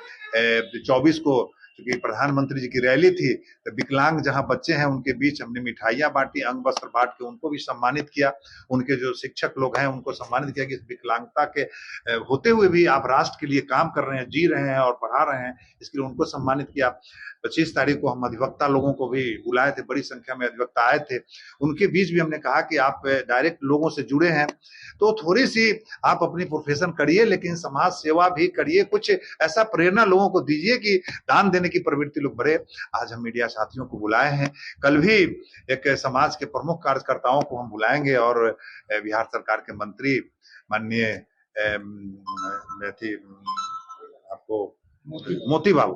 24 को, क्योंकि प्रधानमंत्री जी की रैली थी, तो विकलांग जहां बच्चे हैं उनके बीच हमने मिठाइयां बांटी, अंग वस्त्र बांट के उनको भी सम्मानित किया। उनके जो शिक्षक लोग हैं उनको सम्मानित किया कि इस विकलांगता के होते हुए भी आप राष्ट्र के लिए काम कर रहे हैं, जी रहे हैं और पढ़ा रहे हैं, इसके लिए उनको सम्मानित किया। 25 तारीख को हम अधिवक्ता लोगों को भी बुलाए थे, बड़ी संख्या में अधिवक्ता आए थे। उनके बीच भी हमने कहा कि आप डायरेक्ट लोगों से जुड़े हैं तो थोड़ी सी आप अपनी प्रोफेशन करिए, लेकिन समाज सेवा भी करिए, कुछ ऐसा प्रेरणा लोगों को दीजिए कि दान देने की प्रवृत्ति लोग बढ़े। आज हम मीडिया साथियों को बुलाए हैं, कल भी एक समाज के प्रमुख कार्यकर्ताओं को हम बुलाएंगे और बिहार सरकार के मंत्री माननीय आपको मोती बाबू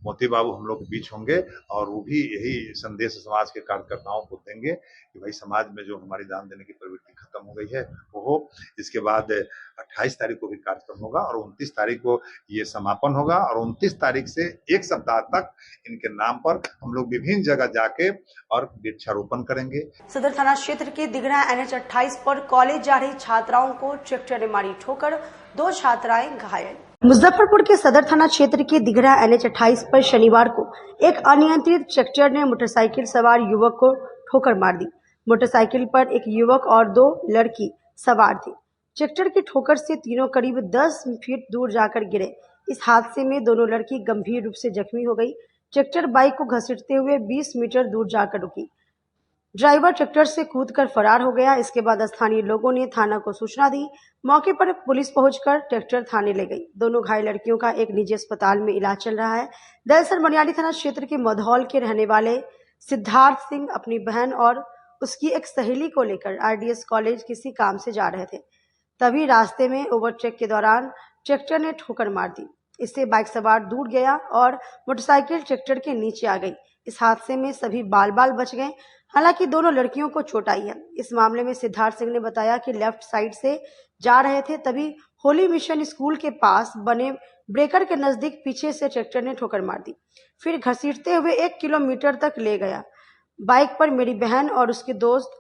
मोती बाबू हम लोग के बीच होंगे और वो भी यही संदेश समाज के कार्यकर्ताओं को देंगे कि भाई समाज में जो हमारी दान देने की प्रवृत्ति खत्म हो गई है वो हो। इसके बाद 28 तारीख को भी कार्यक्रम होगा और 29 तारीख को ये समापन होगा और 29 तारीख से एक सप्ताह तक इनके नाम पर हम लोग विभिन्न जगह जाके और वृक्षारोपण करेंगे। सदर थाना क्षेत्र के दिघड़ा NH-28 पर कॉलेज जा रही छात्राओं को ट्रैक्टर ने मारी ठोकर, 2 छात्राएं घायल। मुजफ्फरपुर के सदर थाना क्षेत्र के दिघड़ा NH-28 पर शनिवार को एक अनियंत्रित ट्रैक्टर ने मोटरसाइकिल सवार युवक को ठोकर मार दी। मोटरसाइकिल पर एक युवक और 2 लड़की सवार थे। ट्रैक्टर की ठोकर से तीनों करीब 10 फीट दूर जाकर गिरे। इस हादसे में दोनों लड़की गंभीर रूप से जख्मी हो गई। ट्रैक्टर बाइक को घसीटते हुए 20 मीटर दूर जाकर रुकी। ड्राइवर ट्रैक्टर से कूदकर फरार हो गया। इसके बाद स्थानीय लोगों ने थाना को सूचना दी। मौके पर पुलिस पहुंचकर ट्रैक्टर थाने ले गई। दोनों घायल लड़कियों का एक निजी अस्पताल में इलाज चल रहा है। दरअसल मनियारी थाना क्षेत्र के मधौल के रहने वाले सिद्धार्थ सिंह अपनी बहन और उसकी एक सहेली को लेकर RDS कॉलेज किसी काम से जा रहे थे। तभी रास्ते में ओवरटेक के दौरान ट्रैक्टर ने ठोकर मार दी। इससे बाइक सवार दूर गया और मोटरसाइकिल ट्रैक्टर के नीचे आ गई। इस हादसे में सभी बाल बच गए। हालांकि दोनों लड़कियों को चोट आई है। इस मामले में सिद्धार्थ सिंह ने बताया कि लेफ्ट साइड से जा रहे थे, तभी होली मिशन स्कूल के पास बने ब्रेकर के नजदीक पीछे से ट्रैक्टर ने ठोकर मार दी। फिर घसीटते हुए 1 किलोमीटर तक ले गया। बाइक पर मेरी बहन और उसके दोस्त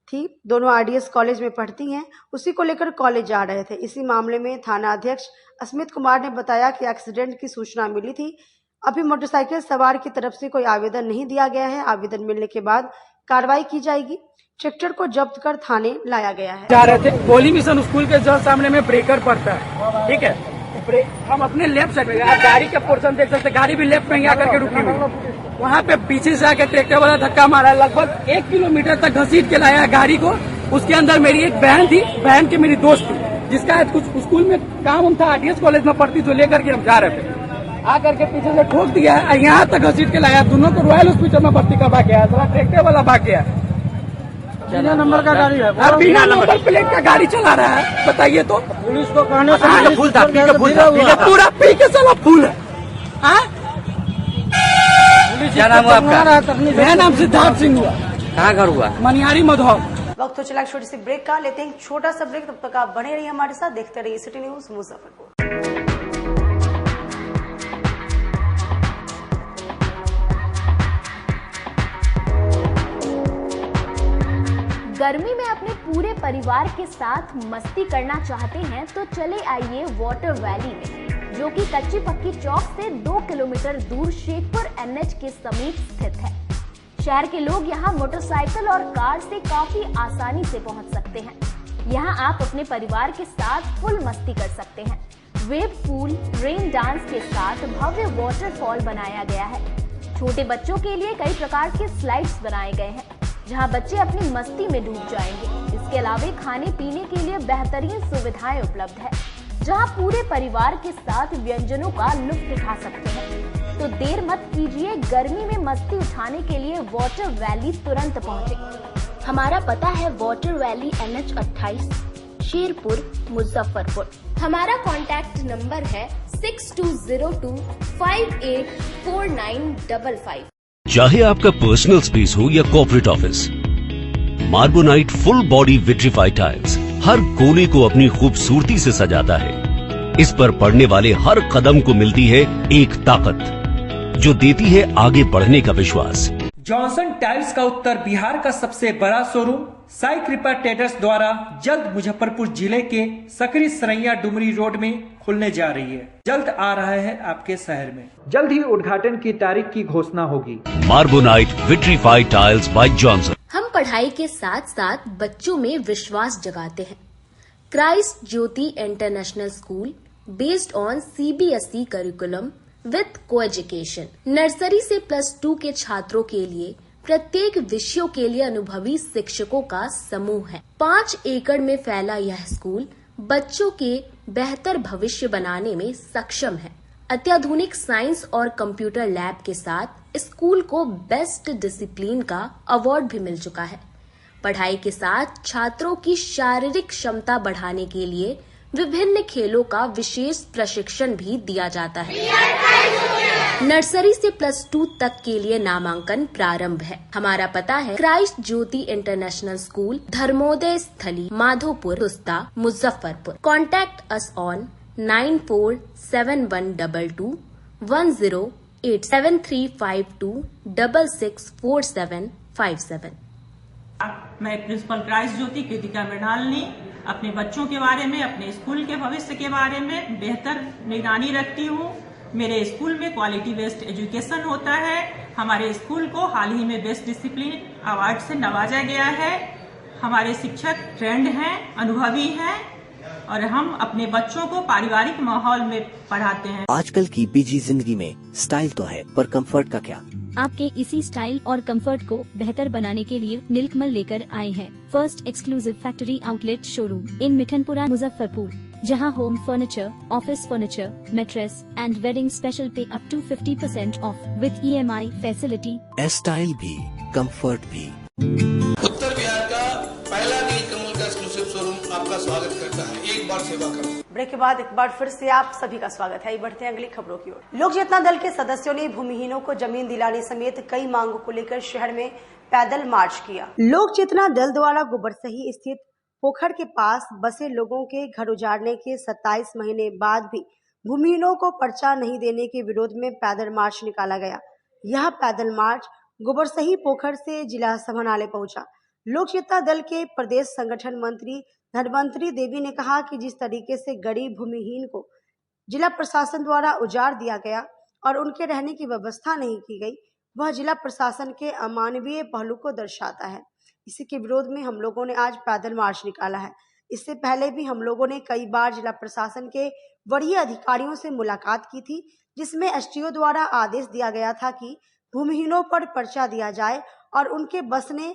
थी। दोनों RDS कॉलेज में पढ़ती हैं। उसी को लेकर कॉलेज जा रहे थे। इसी मामले में थाना अध्यक्ष अस्मित कुमार ने बताया कि एक्सीडेंट की सूचना मिली थी। अभी मोटरसाइकिल सवार की तरफ से कोई आवेदन नहीं दिया गया है। आवेदन मिलने के बाद कार्रवाई की जाएगी। ट्रैक्टर को जब्त कर थाने लाया गया है। जा रहे थे होली मिशन स्कूल के जस्ट सामने में ब्रेकर पड़ता है, ठीक है। हम अपने लेफ्ट साइड में, आप गाड़ी का पोर्शन देख सकते, गाड़ी भी लेफ्ट में आकर के रुकी हुई। वहाँ पे पीछे से आकर ट्रैक्टर वाला धक्का मारा। लगभग 1 किलोमीटर तक घसीट के लाया गाड़ी को। उसके अंदर मेरी एक बहन थी, बहन की मेरी दोस्त थी, जिसका कुछ स्कूल में काम था, RDS कॉलेज में पढ़ती, तो लेकर के हम जा रहे थे। आकर के पीछे से ठोक दिया, यहाँ तक घसीट के लाया। दोनों को रॉयल हॉस्पिटल में भर्ती करवा के आया। ट्रैक्टर वाला भाग गया। बिना नंबर का गाड़ी है, बिना नंबर प्लेट का गाड़ी चला रहा है। बताइए तो पुलिस को कहने से फूल था, पूरा पी के चला फूल है। क्या नाम हुआ आपका? मेरा नाम सिद्धार्थ सिंह हुआ। कहाँ घर हुआ? मनियारी मधौल। वक्त तो चला एक छोटी सी ब्रेक का, लेते हैं छोटा सा ब्रेक। तब तक आप बने रहिए हमारे साथ, देखते रहिए सिटी न्यूज मुजफ्फरपुर। गर्मी में अपने पूरे परिवार के साथ मस्ती करना चाहते हैं तो चले आइए वाटर वैली में, जो कि कच्ची पक्की चौक से 2 किलोमीटर दूर शेखपुर NH के समीप स्थित है। शहर के लोग यहाँ मोटरसाइकिल और कार से काफी आसानी से पहुँच सकते हैं। यहाँ आप अपने परिवार के साथ फुल मस्ती कर सकते हैं। वेव पूल, रेन डांस के साथ भव्य वाटरफॉल बनाया गया है। छोटे बच्चों के लिए कई प्रकार के स्लाइड्स बनाए गए हैं, जहां बच्चे अपनी मस्ती में डूब जाएंगे। इसके अलावा खाने पीने के लिए बेहतरीन सुविधाएं उपलब्ध है, जहां पूरे परिवार के साथ व्यंजनों का लुत्फ उठा सकते हैं। तो देर मत कीजिए, गर्मी में मस्ती उठाने के लिए वाटर वैली तुरंत पहुंचे। हमारा पता है water valley NH-28, Sherpur, Muzaffarpur. हमारा कॉन्टैक्ट नंबर है 6202 584955। चाहे आपका पर्सनल स्पेस हो या corporate office, Marbonite full body vitrified tiles हर कोने को अपनी खूबसूरती से सजाता है। इस पर पड़ने वाले हर कदम को मिलती है एक ताकत, जो देती है आगे बढ़ने का विश्वास। जॉनसन टाइल्स का उत्तर बिहार का सबसे बड़ा शोरूम साई कृपा ट्रेडर्स द्वारा जल्द मुजफ्फरपुर जिले के सकरी सरैया डुमरी रोड में खुलने जा रही है। जल्द आ रहा है आपके शहर में। जल्द ही उद्घाटन की तारीख की घोषणा होगी। मार्बोनाइट विट्रीफाइड टाइल्स बाय जॉनसन। हम पढ़ाई के साथ साथ बच्चों में विश्वास जगाते हैं। Christ Jyoti international school based on CBSE curriculum with co-education. Nursery से +2 के छात्रों के लिए प्रत्येक विषयों के लिए अनुभवी शिक्षकों का समूह है। 5 एकड़ में फैला यह स्कूल बच्चों के बेहतर भविष्य बनाने में सक्षम है। अत्याधुनिक साइंस और कंप्यूटर लैब के साथ स्कूल को बेस्ट डिसिप्लिन का अवार्ड भी मिल चुका है। पढ़ाई के साथ छात्रों की शारीरिक क्षमता बढ़ाने के लिए विभिन्न खेलों का विशेष प्रशिक्षण भी दिया जाता है। नर्सरी से +2 तक के लिए नामांकन प्रारंभ है। हमारा पता है Christ Jyoti international school, Dharmoday Sthali, Madhopur, Rusta, Muzaffarpur. Contact us on 94712210787352664757। मैं प्रिंसिपल क्राइस्ट ज्योति कृतिका मृणाल ने अपने बच्चों के बारे में, अपने स्कूल के भविष्य के बारे में बेहतर निगरानी रखती हूँ। मेरे स्कूल में क्वालिटी बेस्ड एजुकेशन होता है। हमारे स्कूल को हाल ही में बेस्ट डिसिप्लिन अवार्ड से नवाजा गया है। हमारे शिक्षक ट्रेंड हैं, अनुभवी हैं और हम अपने बच्चों को पारिवारिक माहौल में पढ़ाते हैं। आजकल की बिजी जिंदगी में स्टाइल तो है, पर कंफर्ट का क्या? आपके इसी स्टाइल और कंफर्ट को बेहतर बनाने के लिए नीलकमल लेकर आए हैं first exclusive factory outlet showroom in Mithanpura, Muzaffarpur, जहां home furniture, office furniture, mattress and wedding special pay up to 50% off with EMI facility. Style भी, कंफर्ट भी। उत्तर बिहार का पहला नीलकमल का एक्सक्लूसिव शोरूम आपका स्वागत करता है। एक बार सेवा करो। ब्रेक के बाद एक बार फिर से आप सभी का स्वागत है। बढ़ते हैं अगली खबरों की ओर। लोक चेतना दल के सदस्यों ने भूमिहीनों को जमीन दिलाने समेत कई मांगों को लेकर शहर में पैदल मार्च किया। लोक चेतना दल द्वारा गोबरसही स्थित पोखर के पास बसे लोगों के घर उजाड़ने के 27 महीने बाद भी भूमिहीनों को पर्चा नहीं देने के विरोध में पैदल मार्च निकाला गया। यह पैदल मार्च गोबरसही पोखर से जिला समाहरणालय पहुंचा। लोक चेतना दल के प्रदेश संगठन मंत्री धनवंतरी देवी ने कहा कि जिस तरीके से गरीब भूमिहीन को जिला प्रशासन द्वारा उजाड़ दिया गया और उनके रहने की व्यवस्था नहीं की गई, वह जिला प्रशासन के अमानवीय पहलू को दर्शाता है। इसी के विरोध में हम लोगों ने आज पैदल मार्च निकाला है। इससे पहले भी हम लोगों ने कई बार जिला प्रशासन के वरीय अधिकारियों से मुलाकात की थी, जिसमें SDO द्वारा आदेश दिया गया था कि भूमिहीनों पर पर्चा दिया जाए और उनके बसने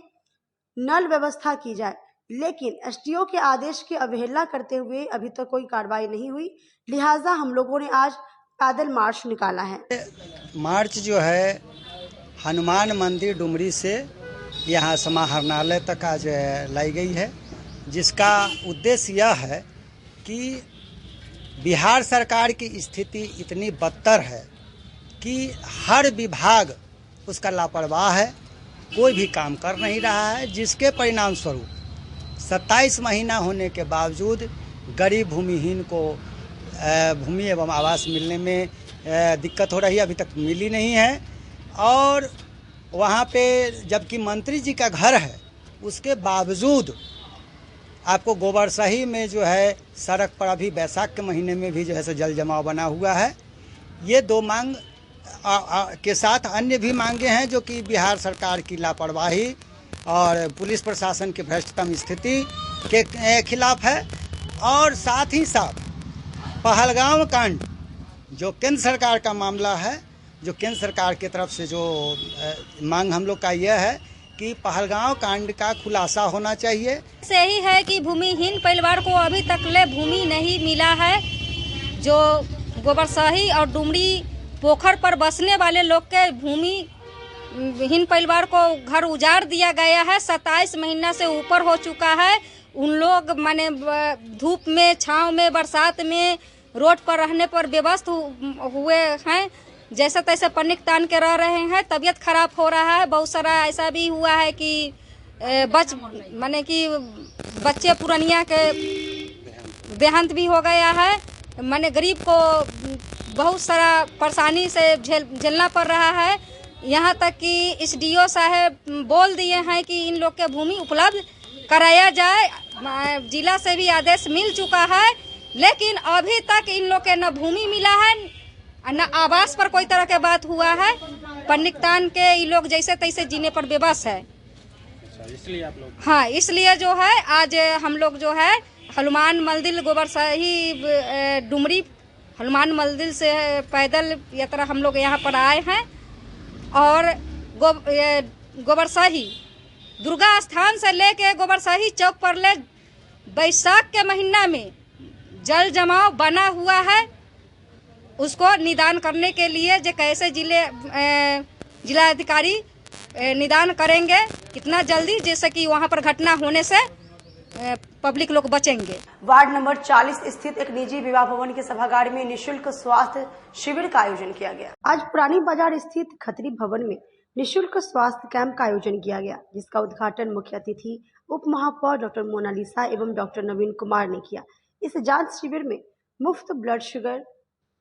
नल व्यवस्था की जाए, लेकिन SDO के आदेश की अवहेलना करते हुए अभी तक कोई कार्रवाई नहीं हुई। लिहाजा हम लोगों ने आज पैदल मार्च निकाला है। मार्च जो है हनुमान मंदिर डुमरी से यहाँ समाहरणालय तक आज लाई गई है, जिसका उद्देश्य यह है कि बिहार सरकार की स्थिति इतनी बदतर है कि हर विभाग उसका लापरवाह है, कोई भी काम कर नहीं रहा है, जिसके परिणाम स्वरूप 27 महीना होने के बावजूद गरीब भूमिहीन को भूमि एवं आवास मिलने में दिक्कत हो रही है, अभी तक मिली नहीं है। और वहाँ पे जबकि मंत्री जी का घर है, उसके बावजूद आपको गोबरसही में जो है सड़क पर अभी बैसाख के महीने में भी जो है सो जल जमाव बना हुआ है। ये दो मांग के साथ अन्य भी मांगे हैं जो कि बिहार सरकार की लापरवाही और पुलिस प्रशासन की भ्रष्टतम स्थिति के खिलाफ है। और साथ ही साथ पहलगाम कांड जो केंद्र सरकार का मामला है, जो केंद्र सरकार की तरफ से जो मांग हम लोग का यह है कि पहलगाम कांड का खुलासा होना चाहिए। सही है कि भूमिहीन परिवार को अभी तक ले भूमि नहीं मिला है। जो गोबरसही और डुमरी पोखर पर बसने वाले लोग के भूमिहीन परिवार को घर उजाड़ दिया गया है। 27 महीना से ऊपर हो चुका है। उन लोग माने धूप में, छांव में, बरसात में, रोड पर रहने पर बेबस हुए हैं, जैसे तैसे पन्निक तान के रह रहे हैं। तबीयत खराब हो रहा है। बहुत सारा ऐसा भी हुआ है कि बच्चे पुरनिया के देहांत भी हो गया है। माने गरीब को बहुत सारा परेशानी से झेलना पड़ रहा है। यहाँ तक कि SDO साहब बोल दिए हैं कि इन लोग के भूमि उपलब्ध कराया जाए। जिला से भी आदेश मिल चुका है, लेकिन अभी तक इन लोग के न भूमि मिला है न आवास पर कोई तरह के बात हुआ है। पन्निकतान के ये लोग जैसे तैसे जीने पर बेबस है। इसलिए आप लोग हाँ, इसलिए जो है आज हम लोग जो है हनुमान मंदिर गोबरसही डुमरी हनुमान मंदिर से पैदल यात्रा हम लोग यहाँ पर आए हैं। और गोबरसही दुर्गा स्थान से लेके गोबरसही चौक पर ले बैसाख के महीना में जल जमाव बना हुआ है। उसको निदान करने के लिए जो कैसे जिलाधिकारी निदान करेंगे कितना जल्दी, जैसे कि वहाँ पर घटना होने से पब्लिक लोग बचेंगे। वार्ड नंबर 40 स्थित एक निजी विवाह भवन के सभागार में निशुल्क स्वास्थ्य शिविर का आयोजन किया गया। आज पुरानी बाजार स्थित खत्री भवन में निशुल्क स्वास्थ्य कैंप का आयोजन किया गया, जिसका उद्घाटन मुख्य अतिथि उप महापौर डॉक्टर मोनालिसा एवं डॉक्टर नवीन कुमार ने किया। इस जांच शिविर में मुफ्त ब्लड शुगर,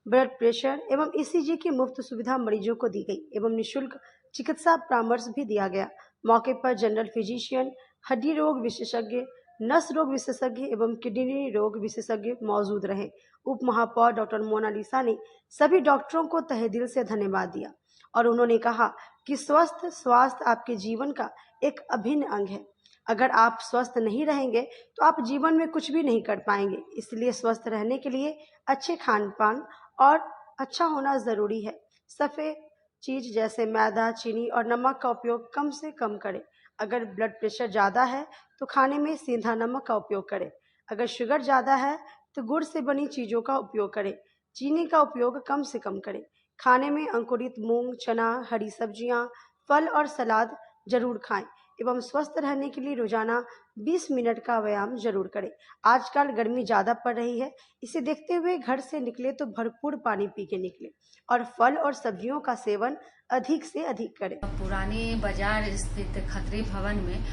ब्लड प्रेशर एवं ECG की मुफ्त सुविधा मरीजों को दी गई एवं निशुल्क चिकित्सा परामर्श भी दिया गया। मौके पर जनरल फिजिशियन, हड्डी रोग विशेषज्ञ, नस रोग विशेषज्ञ एवं किडनी रोग विशेषज्ञ मौजूद रहे। उप महापौर डॉक्टर मोनालिसा ने सभी डॉक्टरों को तहे दिल से धन्यवाद दिया और उन्होंने कहा कि स्वस्थ स्वास्थ्य आपके जीवन का एक अभिन्न अंग है। अगर आप स्वस्थ नहीं रहेंगे तो आप जीवन में कुछ भी नहीं कर पाएंगे। इसलिए स्वस्थ रहने के लिए अच्छे खान पान और अच्छा होना जरूरी है। सफ़ेद चीज जैसे मैदा, चीनी और नमक का उपयोग कम से कम करें। अगर ब्लड प्रेशर ज़्यादा है तो खाने में सीधा नमक का उपयोग करें। अगर शुगर ज़्यादा है तो गुड़ से बनी चीज़ों का उपयोग करें। चीनी का उपयोग कम से कम करें। खाने में अंकुरित मूंग, चना, हरी सब्जियां, फल और सलाद जरूर खाएं एवं स्वस्थ रहने के लिए रोजाना 20 मिनट का व्यायाम जरूर करें। आजकल गर्मी ज़्यादा पड़ रही है, इसे देखते हुए घर से निकले तो भरपूर पानी पी के निकले और फल और सब्जियों का सेवन अधिक से अधिक करें। पुरानी बाजार स्थित खत्री भवन में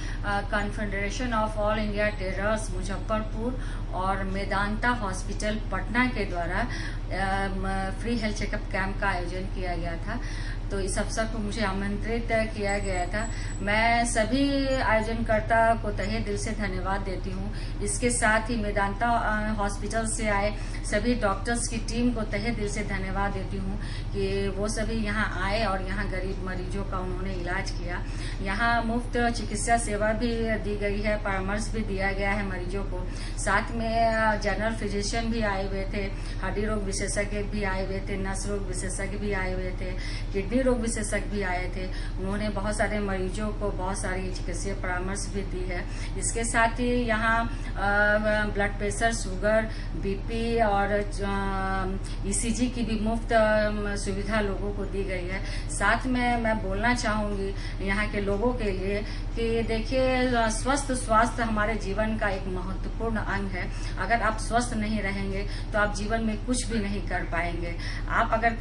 confederation of all India traders Muzaffarpur और मेदांता हॉस्पिटल पटना के द्वारा फ्री हेल्थ चेकअप कैंप का आयोजन किया गया था। तो इस अवसर पर मुझे आमंत्रित किया गया था। मैं सभी आयोजनकर्ता को तहे दिल से धन्यवाद देती हूँ। इसके साथ ही मेदांता हॉस्पिटल से आए सभी डॉक्टर्स की टीम को तहे दिल से धन्यवाद देती हूँ कि वो सभी यहाँ आए और यहाँ गरीब मरीजों का उन्होंने इलाज किया। यहाँ मुफ्त चिकित्सा सेवा भी दी गई है, परामर्श भी दिया गया है मरीजों को। साथ में जनरल फिजिशियन भी आए हुए थे, हड्डी रोग विशेषज्ञ भी आए हुए थे, नस रोग विशेषज्ञ भी आए हुए थे, किडनी रोग विशेषज्ञ भी आए थे। उन्होंने बहुत सारे मरीजों को बहुत सारी चिकित्सीय परामर्श भी दी है। इसके साथ ही यहाँ ब्लड प्रेशर, शुगर, BP और ECG की भी मुफ्त सुविधा लोगों को दी गई है। साथ में मैं बोलना चाहूंगी यहाँ के लोगों के लिए कि देखिए, स्वस्थ स्वास्थ्य हमारे जीवन का एक महत्वपूर्ण अंग है। अगर आप स्वस्थ नहीं रहेंगे तो आप जीवन में कुछ भी नहीं कर पाएंगे। आप अगर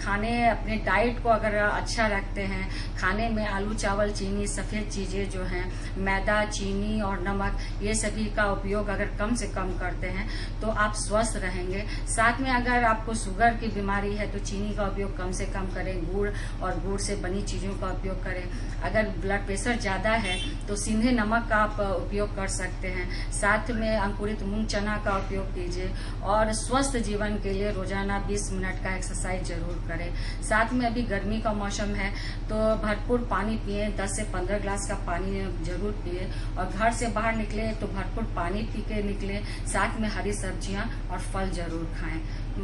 अपने डाइट को अगर अच्छा रखते हैं, खाने में आलू, चावल, चीनी, सफेद चीजें जो हैं, मैदा, चीनी और नमक, ये सभी का उपयोग अगर कम से कम करते हैं तो आप स्वस्थ रहेंगे। साथ में अगर आपको शुगर की बीमारी है तो चीनी का उपयोग कम से कम करें, गुड़ और गुड़ से बनी चीजों का उपयोग करें। अगर ब्लड प्रेशर ज्यादा है तो सीधे नमक का आप उपयोग कर सकते हैं। साथ में अंकुरित मूंग, चना का उपयोग कीजिए और स्वस्थ जीवन के लिए रोजाना 20 मिनट का एक्सरसाइज जरूर करें। साथ में अभी गर्मी का मौसम है तो भरपूर पानी पिए, 10 से 15 ग्लास का पानी जरूर पिए और घर से बाहर निकले तो भरपूर पानी पी के निकले। साथ में हरी सब्जियां और फल जरूर खाएं।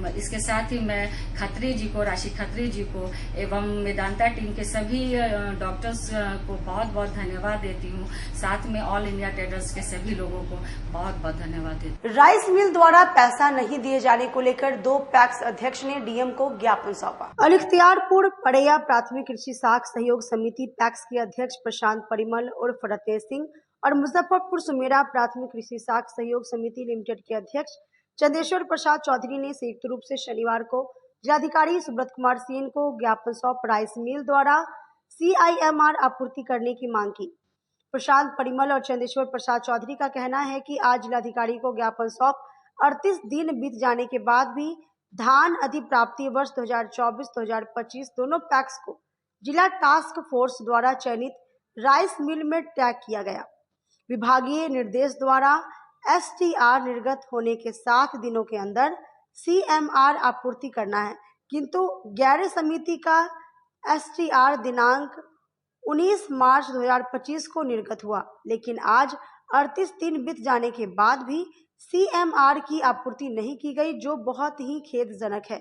इसके साथ ही मैं खत्री जी को, राशि खत्री जी को एवं मेदांता टीम के सभी डॉक्टर्स को बहुत बहुत धन्यवाद देती हूँ। साथ में ऑल इंडिया ट्रेडर्स के सभी लोगों को बहुत बहुत धन्यवाद देती हूँ। राइस मिल द्वारा पैसा नहीं दिए जाने को लेकर 2 पैक्स अध्यक्ष ने DM को ज्ञापन सौंपा। अलिख्तियारपुर पड़ैया प्राथमिक कृषि साख सहयोग समिति पैक्स के अध्यक्ष प्रशांत परिमल उर्फ रतेश सिंह और मुजफ्फरपुर सुमेरा प्राथमिक कृषि साख सहयोग समिति लिमिटेड के अध्यक्ष चंदेश्वर प्रसाद चौधरी ने संयुक्त रूप से शनिवार को जिलाधिकारी सुब्रत कुमार सेन को ज्ञापन सौंप राइस मिल द्वारा CIMR आपूर्ति करने की मांग की। प्रशांत परिमल और चंदेश्वर प्रसाद चौधरी का कहना है कि आज जिलाधिकारी को ज्ञापन सौंप 38 दिन बीत जाने के बाद भी धान अधिप्राप्ति वर्ष 2024-2025 दोनों पैक्स को जिला टास्क फोर्स द्वारा चयनित राइस मिल में टैग किया गया। विभागीय निर्देश द्वारा STR निर्गत होने के 7 दिनों के अंदर CMR आपूर्ति करना है, किंतु गैर समिति का STR दिनांक 19 मार्च 2025 को निर्गत हुआ, लेकिन आज 38 दिन बीत जाने के बाद भी CMR की आपूर्ति नहीं की गई, जो बहुत ही खेदजनक है।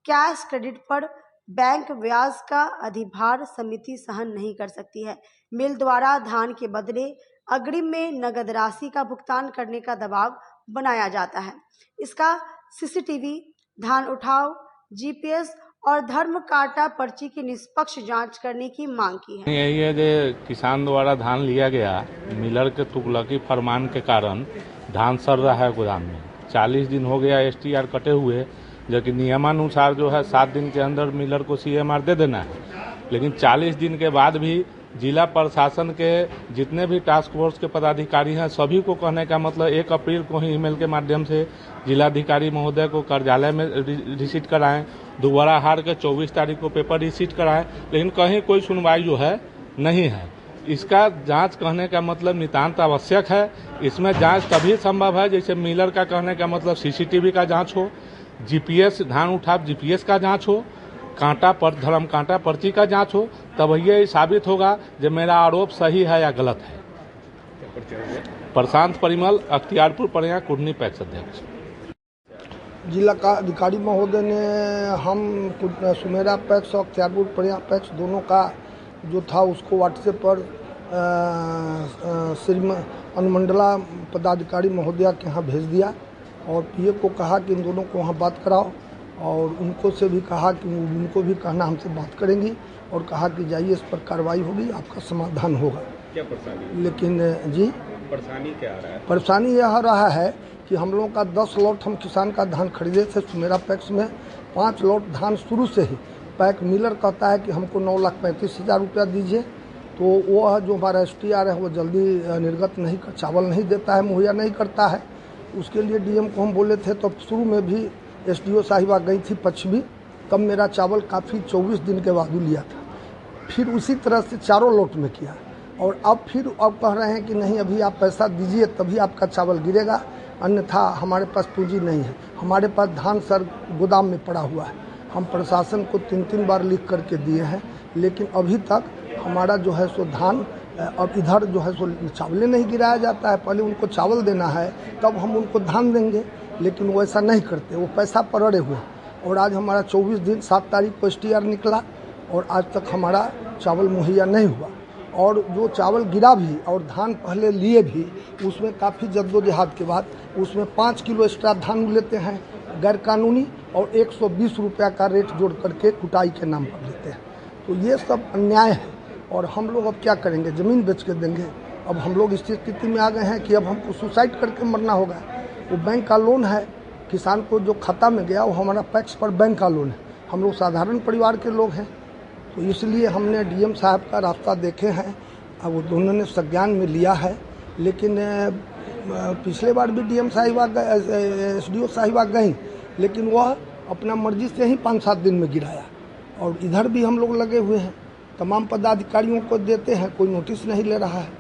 कैश क्रेडिट पर बैंक ब्याज का अधिभार समिति सहन नहीं कर सकती है। मिल द्वारा धान के बदले अग्रिम में नगद राशि का भुगतान करने का दबाव बनाया जाता है। इसका CCTV, धान उठाव, GPS और धर्म काटा पर्ची की निष्पक्ष जांच करने की मांग की है। यही है कि किसान द्वारा धान लिया गया, मिलर के तुगलकी फरमान के कारण धान सड़ रहा है गोदाम में। 40 दिन हो गया STR कटे हुए, जबकि नियमानुसार जो है 7 दिन के अंदर मिलर को CMR दे देना है, लेकिन 40 दिन के बाद भी जिला प्रशासन के जितने भी टास्क फोर्स के पदाधिकारी हैं सभी को कहने का मतलब 1 अप्रैल को ही ईमेल के माध्यम से जिलाधिकारी महोदय को कार्यालय में रिसीट कराएं, दोबारा हार के 24 तारीख को पेपर रिसीट कराएं, लेकिन कहीं कोई सुनवाई जो है नहीं है। इसका जांच कहने का मतलब नितांत आवश्यक है। इसमें जांच तभी संभव है जैसे मिलर का कहने का मतलब CCTV का जांच हो, GPS धान उठाव GPS का जांच हो, कांटा पर धर्म कांटा पर्ची का जांच हो, तब ये साबित होगा जो मेरा आरोप सही है या गलत है। प्रशांत परिमल, अख्तियारपुर परिया कुर्नी पैक्स अध्यक्ष। जिला का अधिकारी महोदय ने हम सुमेरा पैक्स और अख्तियारपुर परिया पैक्स दोनों का जो था उसको व्हाट्सएप पर श्रीमती अनुमंडला पदाधिकारी महोदया के यहाँ भेज दिया और PA को कहा कि इन दोनों को वहाँ बात कराओ और उनको से भी कहा कि उनको भी कहना हमसे बात करेंगी और कहा कि जाइए इस पर कार्रवाई होगी, आपका समाधान होगा। क्या परेशानी? लेकिन जी परेशानी क्या आ रहा है? परेशानी यह रहा है कि हम लोगों का 10 लॉट हम किसान का धान खरीदे थे सुमेरा पैक्स में। 5 लॉट धान शुरू से ही पैक मिलर कहता है कि हमको 9,35,000 रुपया दीजिए, तो वो जो हमारा STR है वो जल्दी निर्गत नहीं कर, चावल नहीं देता है, मुहैया नहीं करता है। उसके लिए DM को हम बोले थे, तो शुरू में भी SDO साहिबा गई थी पश्चिमी, तब मेरा चावल काफ़ी 24 दिन के बाद लिया था। फिर उसी तरह से 4 लॉट में किया और अब कह रहे हैं कि नहीं अभी आप पैसा दीजिए तभी आपका चावल गिरेगा, अन्यथा हमारे पास पूंजी नहीं है। हमारे पास धान सर गोदाम में पड़ा हुआ है। हम प्रशासन को 3 बार लिख करके दिए हैं, लेकिन अभी तक हमारा जो है सो धान अब इधर जो है सो चावल नहीं गिराया जाता है। पहले उनको चावल देना है तब हम उनको धान देंगे, लेकिन वो ऐसा नहीं करते, वो पैसा पर अड़े हुए। और आज हमारा 24 दिन 7 तारीख को STR निकला और आज तक हमारा चावल मुहैया नहीं हुआ। और जो चावल गिरा भी और धान पहले लिए भी उसमें काफ़ी जद्दोजहद के बाद उसमें 5 किलो एक्स्ट्रा धान लेते हैं गैर कानूनी और 120 रुपया का रेट जोड़ करके कुटाई के नाम पर लेते हैं। तो ये सब अन्याय है और हम लोग अब क्या करेंगे, ज़मीन बेच के देंगे। अब हम लोग इस स्थिति में आ गए हैं कि अब हमको सुसाइड करके मरना होगा। वो बैंक का लोन है, किसान को जो खाता में गया वो हमारा पैक्स पर बैंक का लोन है। हम लोग साधारण परिवार के लोग हैं, तो इसलिए हमने DM साहब का रास्ता देखे हैं। अब वो दोनों ने संज्ञान में लिया है, लेकिन पिछले बार भी DM साहिबा SDO साहिबा गई, लेकिन वह अपना मर्जी से ही 5-7 दिन में गिराया। और इधर भी हम लोग लगे हुए हैं, तमाम पदाधिकारियों को देते हैं, कोई नोटिस नहीं ले रहा है।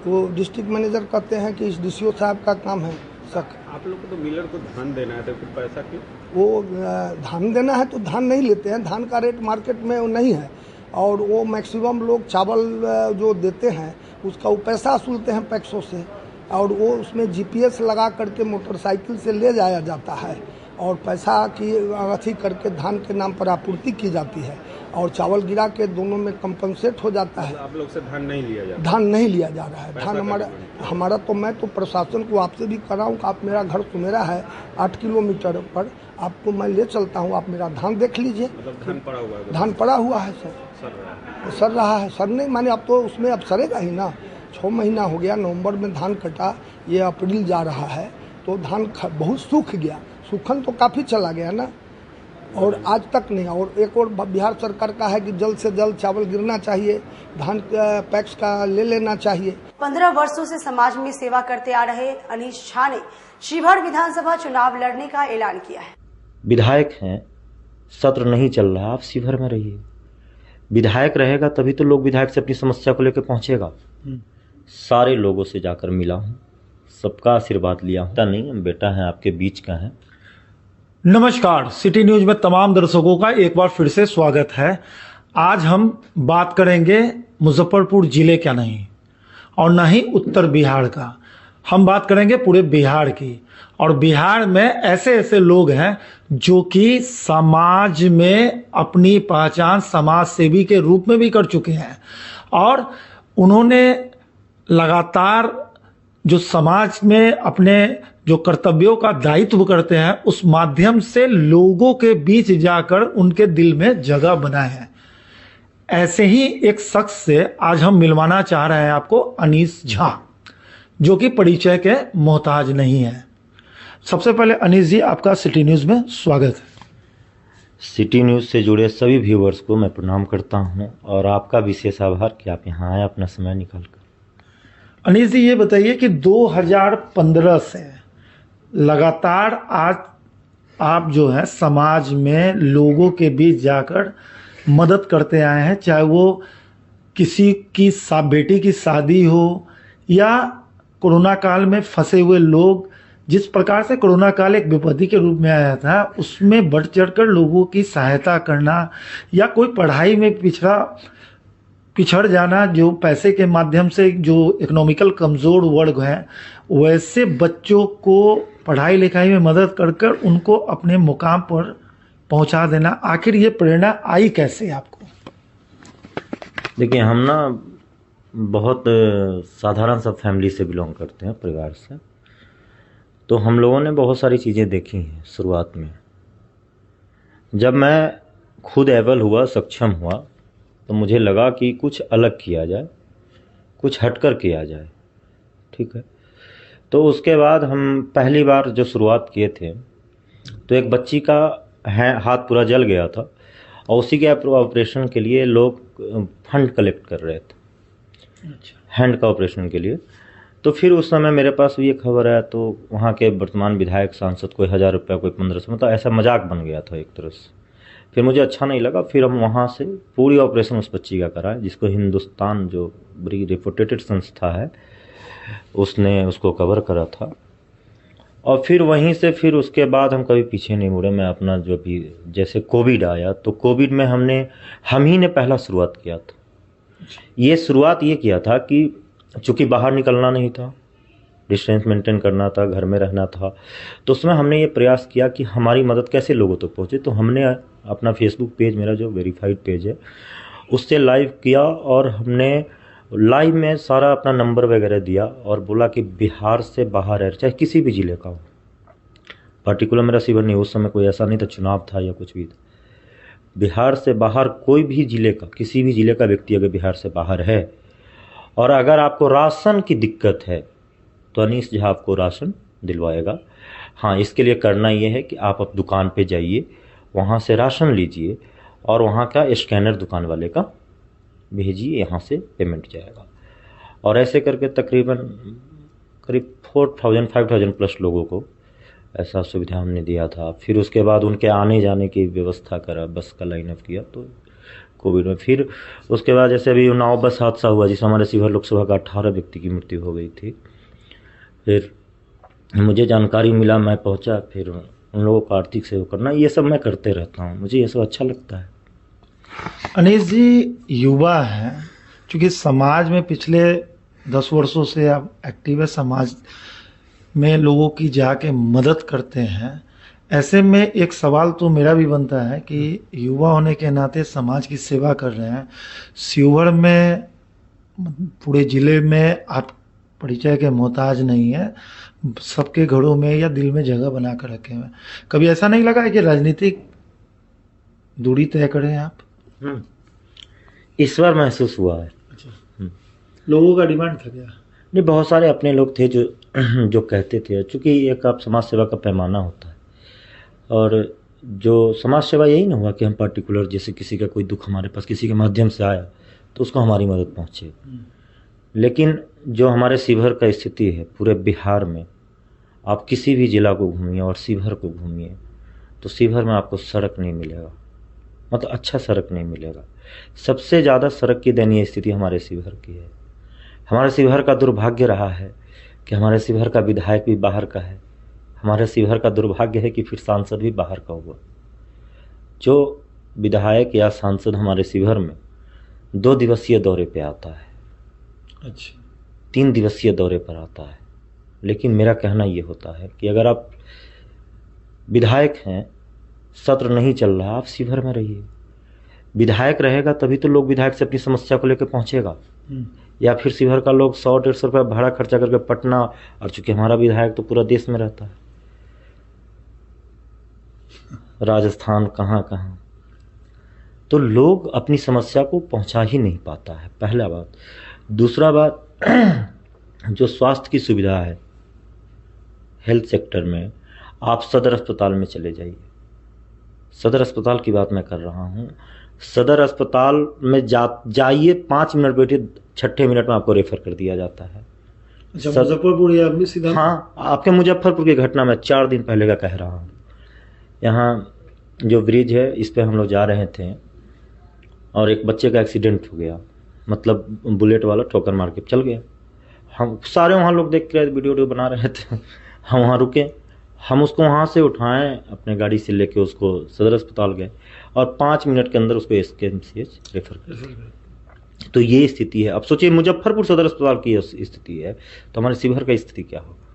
वो डिस्ट्रिक्ट मैनेजर कहते हैं कि इस DCO साहब का काम है। आप लोग को तो मिलर को धान देना है, तो फिर पैसा क्यों? वो धान देना है तो धान नहीं लेते हैं, धान का रेट मार्केट में नहीं है। और वो मैक्सिमम लोग चावल जो देते हैं उसका वो पैसा वसूलते हैं पैक्सों से, और वो उसमें GPS लगा करके मोटरसाइकिल से ले जाया जाता है और पैसा की अथी करके धान के नाम पर आपूर्ति की जाती है और चावल गिरा के दोनों में कंपनसेट हो जाता है। आप लोग से धान नहीं लिया जा रहा? धान नहीं लिया जा रहा है। धान हमारा तो मैं तो प्रशासन को आपसे भी कर रहा हूँ कि आप, मेरा घर सुमेरा है 8 किलोमीटर पर, आपको मैं ले चलता हूँ, आप मेरा धान देख लीजिए। मतलब धान पड़ा हुआ है? धान पड़ा हुआ है सर, सर रहा है। सर नहीं माने अब तो उसमें अब सरेगा ही ना। 6 महीना हो गया, नवंबर में धान कटा, ये अप्रैल जा रहा है, तो धान बहुत सूख गया। सूखन तो काफ़ी चला गया ना, और आज तक नहीं। और एक और बिहार सरकार का है कि जल्द से जल्द चावल गिरना चाहिए, धान पैक्स का ले लेना चाहिए। 15 वर्षों से समाज में सेवा करते आ रहे अनीश झा ने शिवहर विधानसभा चुनाव लड़ने का ऐलान किया है। विधायक हैं, सत्र नहीं चल रहा, आप शिवहर में रहिए। विधायक रहेगा तभी तो लोग विधायक से अपनी समस्या को लेकर पहुंचेगा। सारे लोगों से जाकर मिला हूं, सबका आशीर्वाद लिया हूं। नहीं, हम बेटा हैं, आपके बीच का है। नमस्कार, सिटी न्यूज में तमाम दर्शकों का एक बार फिर से स्वागत है। आज हम बात करेंगे मुजफ्फरपुर जिले का नहीं और न ही उत्तर बिहार का, हम बात करेंगे पूरे बिहार की। और बिहार में ऐसे ऐसे लोग हैं जो कि समाज में अपनी पहचान समाज सेवी के रूप में भी कर चुके हैं और उन्होंने लगातार जो समाज में अपने जो कर्तव्यों का दायित्व करते हैं उस माध्यम से लोगों के बीच जाकर उनके दिल में जगह बनाए हैं। ऐसे ही एक शख्स से आज हम मिलवाना चाह रहे हैं आपको, अनीश झा, जो कि परिचय के मोहताज नहीं है। सबसे पहले अनीस जी, आपका सिटी न्यूज में स्वागत है। सिटी न्यूज से जुड़े सभी व्यूअर्स को मैं प्रणाम करता हूं और आपका विशेष आभार कि आप यहाँ आए अपना समय निकालकर। अनीस जी, ये बताइए कि 2015 से लगातार आज आप जो है समाज में लोगों के बीच जाकर मदद करते आए हैं, चाहे वो किसी की बेटी की शादी हो या कोरोना काल में फंसे हुए लोग। जिस प्रकार से कोरोना काल एक विपत्ति के रूप में आया था, उसमें बढ़ चढ़कर लोगों की सहायता करना या कोई पढ़ाई में पिछड़ जाना, जो पैसे के माध्यम से जो इकोनॉमिकल कमज़ोर वर्ग हैं, वैसे बच्चों को पढ़ाई लिखाई में मदद कर कर उनको अपने मुकाम पर पहुंचा देना, आखिर ये प्रेरणा आई कैसे आपको? देखिए, हम ना बहुत साधारण सा फैमिली से बिलोंग करते हैं, परिवार से। तो हम लोगों ने बहुत सारी चीज़ें देखी हैं। शुरुआत में जब मैं खुद एबल हुआ, सक्षम हुआ, तो मुझे लगा कि कुछ अलग किया जाए, कुछ हटकर किया जाए। ठीक है, तो उसके बाद हम पहली बार जो शुरुआत किए थे, तो एक बच्ची का हाथ पूरा जल गया था और उसी के ऑपरेशन के लिए लोग फंड कलेक्ट कर रहे थे। अच्छा। हैंड का ऑपरेशन के लिए। तो फिर उस समय मेरे पास भी ये खबर आया, तो वहाँ के वर्तमान विधायक सांसद कोई 1000 रुपया, कोई 1500, मतलब ऐसा मजाक बन गया था एक तरह से। फिर मुझे अच्छा नहीं लगा, फिर हम वहाँ से पूरी ऑपरेशन उस बच्ची का कराए, जिसको हिंदुस्तान जो बड़ी रेपुटेटेड संस्था है उसने उसको कवर करा था। और फिर वहीं से फिर उसके बाद हम कभी पीछे नहीं मुड़े। मैं अपना जो भी, जैसे कोविड आया तो कोविड में हम ही ने पहला शुरुआत किया था। ये शुरुआत ये किया था कि चूँकि बाहर निकलना नहीं था, डिस्टेंस मेंटेन करना था, घर में रहना था, तो उसमें हमने ये प्रयास किया कि हमारी मदद कैसे लोगों तक पहुँचे। तो हमने अपना फेसबुक पेज, मेरा जो वेरीफाइड पेज है, उससे लाइव किया और हमने लाइव में सारा अपना नंबर वगैरह दिया और बोला कि बिहार से बाहर है, चाहे किसी भी ज़िले का हो, पर्टिकुलर मेरा शिवर नहीं, उस समय कोई ऐसा नहीं था, चुनाव था या कुछ भी था। बिहार से बाहर कोई भी ज़िले का, किसी भी ज़िले का व्यक्ति अगर बिहार से बाहर है और अगर आपको राशन की दिक्कत है तो अनीस झा आपको राशन दिलवाएगा। हाँ, इसके लिए करना ये है कि आप अब दुकान पे जाइए, वहाँ से राशन लीजिए और वहाँ का स्कैनर दुकान वाले का भेजिए, यहाँ से पेमेंट जाएगा। और ऐसे करके तकरीबन करीब 4000-5000 प्लस लोगों को ऐसा सुविधा हमने दिया था। फिर उसके बाद उनके आने जाने की व्यवस्था करा, बस का लाइन अप किया तो कोविड में। फिर उसके बाद जैसे अभी उन्नाव बस हादसा हुआ, जिसमें हमारे शिवहर लोकसभा का 18 व्यक्ति की मृत्यु हो गई थी। फिर मुझे जानकारी मिला, मैं पहुंचा, फिर उन लोगों को आर्थिक सहयोग करना, ये सब मैं करते रहता हूँ, मुझे ये सब अच्छा लगता है। अनीस जी, युवा हैं, क्योंकि समाज में पिछले 10 वर्षों से आप एक्टिव है, समाज में लोगों की जाके मदद करते हैं। ऐसे में एक सवाल तो मेरा भी बनता है कि युवा होने के नाते समाज की सेवा कर रहे हैं, शिवहर में, पूरे ज़िले में आप परिचय के मोहताज नहीं है, सबके घरों में या दिल में जगह बना कर रखे हुए। कभी ऐसा नहीं लगा है कि राजनीतिक दूरी तय करें आप? इस बार महसूस हुआ है। अच्छा। लोगों का डिमांड था क्या? नहीं, बहुत सारे अपने लोग थे जो कहते थे, चूँकि एक आप समाज सेवा का पैमाना होता है और जो समाज सेवा यही ना हुआ कि हम पर्टिकुलर, जैसे किसी का कोई दुख हमारे पास किसी के माध्यम से आया तो उसको हमारी मदद पहुँचे। लेकिन जो हमारे शिवहर का स्थिति है, पूरे बिहार में आप किसी भी ज़िला को घूमिए और शिवहर को घूमिए तो शिवहर में आपको सड़क नहीं मिलेगा, मतलब अच्छा सड़क नहीं मिलेगा। सबसे ज़्यादा सड़क की दयनीय स्थिति हमारे शिवहर की है। हमारे शिवहर का दुर्भाग्य रहा है कि हमारे शिवहर का विधायक भी बाहर का है। हमारे शिवहर का दुर्भाग्य है कि फिर सांसद भी बाहर का हुआ। जो विधायक या सांसद हमारे शिवहर में 2 दिवसीय दौरे पे आता है, अच्छा, 3 दिवसीय दौरे पर आता है। लेकिन मेरा कहना ये होता है कि अगर आप विधायक हैं, सत्र नहीं चल रहा, आप शिवहर में रहिए। विधायक रहेगा तभी तो लोग विधायक से अपनी समस्या को लेकर पहुंचेगा। या फिर शिवहर का लोग 100-150 रुपये भाड़ा खर्चा करके पटना, और चूंकि हमारा विधायक तो पूरा देश में रहता है, राजस्थान कहाँ, तो लोग अपनी समस्या को पहुंचा ही नहीं पाता है, पहला बात। दूसरा बात, जो स्वास्थ्य की सुविधा है हेल्थ सेक्टर में, आप सदर अस्पताल में चले जाइए। सदर अस्पताल की बात मैं कर रहा हूँ। सदर अस्पताल में जाइए, 5 मिनट बैठिए, 6 मिनट में आपको रेफर कर दिया जाता है। मुजफ्फरपुर या भी सीधा? हाँ, आपके मुजफ्फरपुर की घटना मैं 4 दिन पहले का कह रहा हूँ। यहाँ जो ब्रिज है इस पे हम लोग जा रहे थे और एक बच्चे का एक्सीडेंट हो गया, मतलब बुलेट वाला ठोकर मार के चल गया। हम सारे वहाँ लोग देख के वीडियो बना रहे थे। हम वहाँ रुके, हम उसको वहाँ से उठाएं, अपने गाड़ी से लेके उसको सदर अस्पताल गए और 5 मिनट के अंदर उसको SKMCH रेफर कर दिया। तो ये स्थिति है। अब सोचिए मुजफ्फरपुर सदर अस्पताल की स्थिति है तो हमारे शिवहर का स्थिति क्या होगा,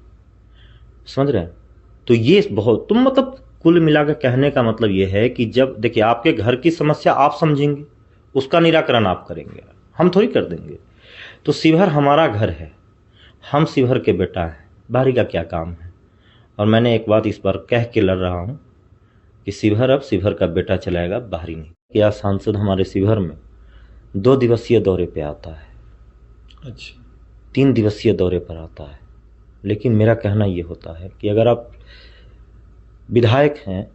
समझ रहे हैं? तो ये बहुत, तुम मतलब कुल मिलाकर कहने का मतलब ये है कि जब देखिए आपके घर की समस्या आप समझेंगे, उसका निराकरण आप करेंगे, हम थोड़ी कर देंगे। तो शिवहर हमारा घर है, हम शिवहर के बेटा हैं, बाहरी का क्या काम है। और मैंने एक बात इस बार कह के लड़ रहा हूँ कि शिवहर अब शिवहर का बेटा चलाएगा, बाहरी नहीं। क्या सांसद हमारे शिवहर में 2 दिवसीय दौरे पे आता है, अच्छा 3 दिवसीय दौरे पर आता है। लेकिन मेरा कहना ये होता है कि अगर आप विधायक हैं,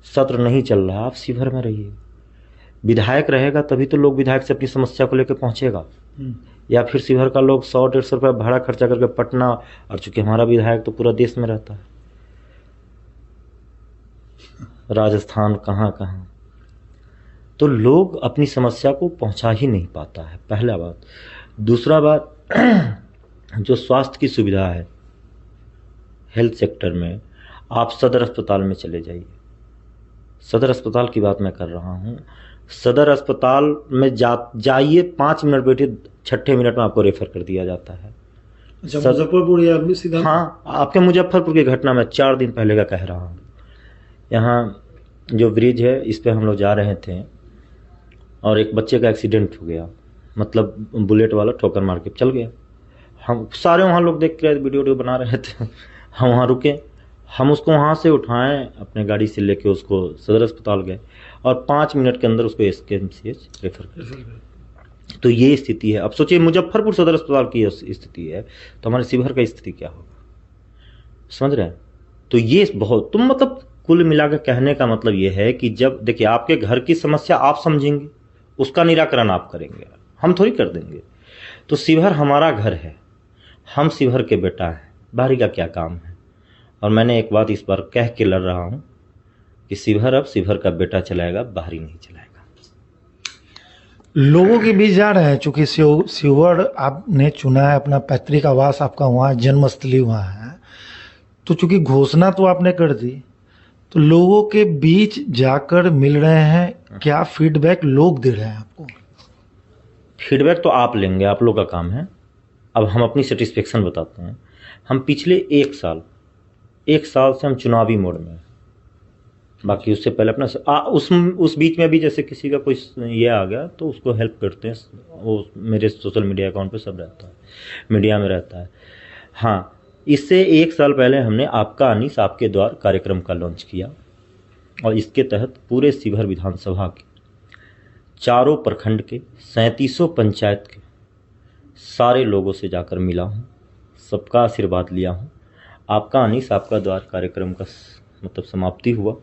सत्र नहीं चल रहा, आप शिवहर में रहिए। विधायक रहेगा तभी तो लोग विधायक से अपनी समस्या को लेकर पहुंचेगा। या फिर शिवहर का लोग 100-150 रुपये भाड़ा खर्चा करके पटना, और चूंकि हमारा विधायक तो पूरा देश में रहता है, राजस्थान कहाँ कहाँ, तो लोग अपनी समस्या को पहुंचा ही नहीं पाता है, पहला बात। दूसरा बात, जो स्वास्थ्य की सुविधा है हेल्थ सेक्टर में, आप सदर अस्पताल में चले जाइए। सदर अस्पताल की बात मैं कर रहा हूँ। सदर अस्पताल में जाइए, 5 मिनट बैठिए, 6 मिनट में आपको रेफर कर दिया जाता है। अच्छा मुजफ्फरपुर या भी सीधा? हाँ, आपके मुजफ्फरपुर की घटना मैं 4 दिन पहले का कह रहा हूँ। यहाँ जो ब्रिज है इस पे हम लोग जा रहे थे और एक बच्चे का एक्सीडेंट हो गया, मतलब बुलेट वाला ठोकर मार के चल गया। हम सारे वहाँ लोग देख के वीडियो बना रहे थे। हम वहाँ रुके, हम उसको वहाँ से उठाएं, अपने गाड़ी से लेके उसको सदर अस्पताल गए और 5 मिनट के अंदर उसको SKMCH रेफर कर दिया। तो ये स्थिति है। अब सोचिए मुजफ्फरपुर सदर अस्पताल की स्थिति है तो हमारे शिवहर का स्थिति क्या होगा, समझ रहे हैं? तो ये बहुत, तुम मतलब कुल मिलाकर कहने का मतलब ये है कि जब देखिए आपके घर की समस्या आप समझेंगे, उसका निराकरण आप करेंगे, हम थोड़ी कर देंगे। तो शिवहर हमारा घर है, हम शिवहर के बेटा हैं, बाहरी का क्या काम है। और मैंने एक बात इस बार कह के लड़ रहा हूँ कि शिवहर अब शिवहर का बेटा चलाएगा, बाहरी नहीं चलाएगा। लोगों के बीच जा रहे हैं, चूंकि शिवहर आपने चुना है, अपना पैतृक आवास आपका वहाँ, जन्मस्थली वहाँ है, तो चूंकि घोषणा तो आपने कर दी, तो लोगों के बीच जाकर मिल रहे हैं, क्या फीडबैक लोग दे रहे हैं आपको? फीडबैक तो आप लेंगे, आप लोग का काम है। अब हम अपनी सेटिस्फेक्शन बताते हैं। हम पिछले 1 साल से हम चुनावी मोड में, बाकी उससे पहले अपना उस बीच में भी जैसे किसी का कोई ये आ गया तो उसको हेल्प करते हैं, वो मेरे सोशल मीडिया अकाउंट पे सब रहता है, मीडिया में रहता है। हाँ, इससे 1 साल पहले हमने आपका अनीस आपके द्वार कार्यक्रम का लॉन्च किया और इसके तहत पूरे शिवहर विधानसभा के 4 प्रखंड के 3700 पंचायत के सारे लोगों से जाकर मिला हूँ, सबका आशीर्वाद लिया हूँ। आपका अनीस आपका द्वार कार्यक्रम का मतलब समाप्ति हुआ।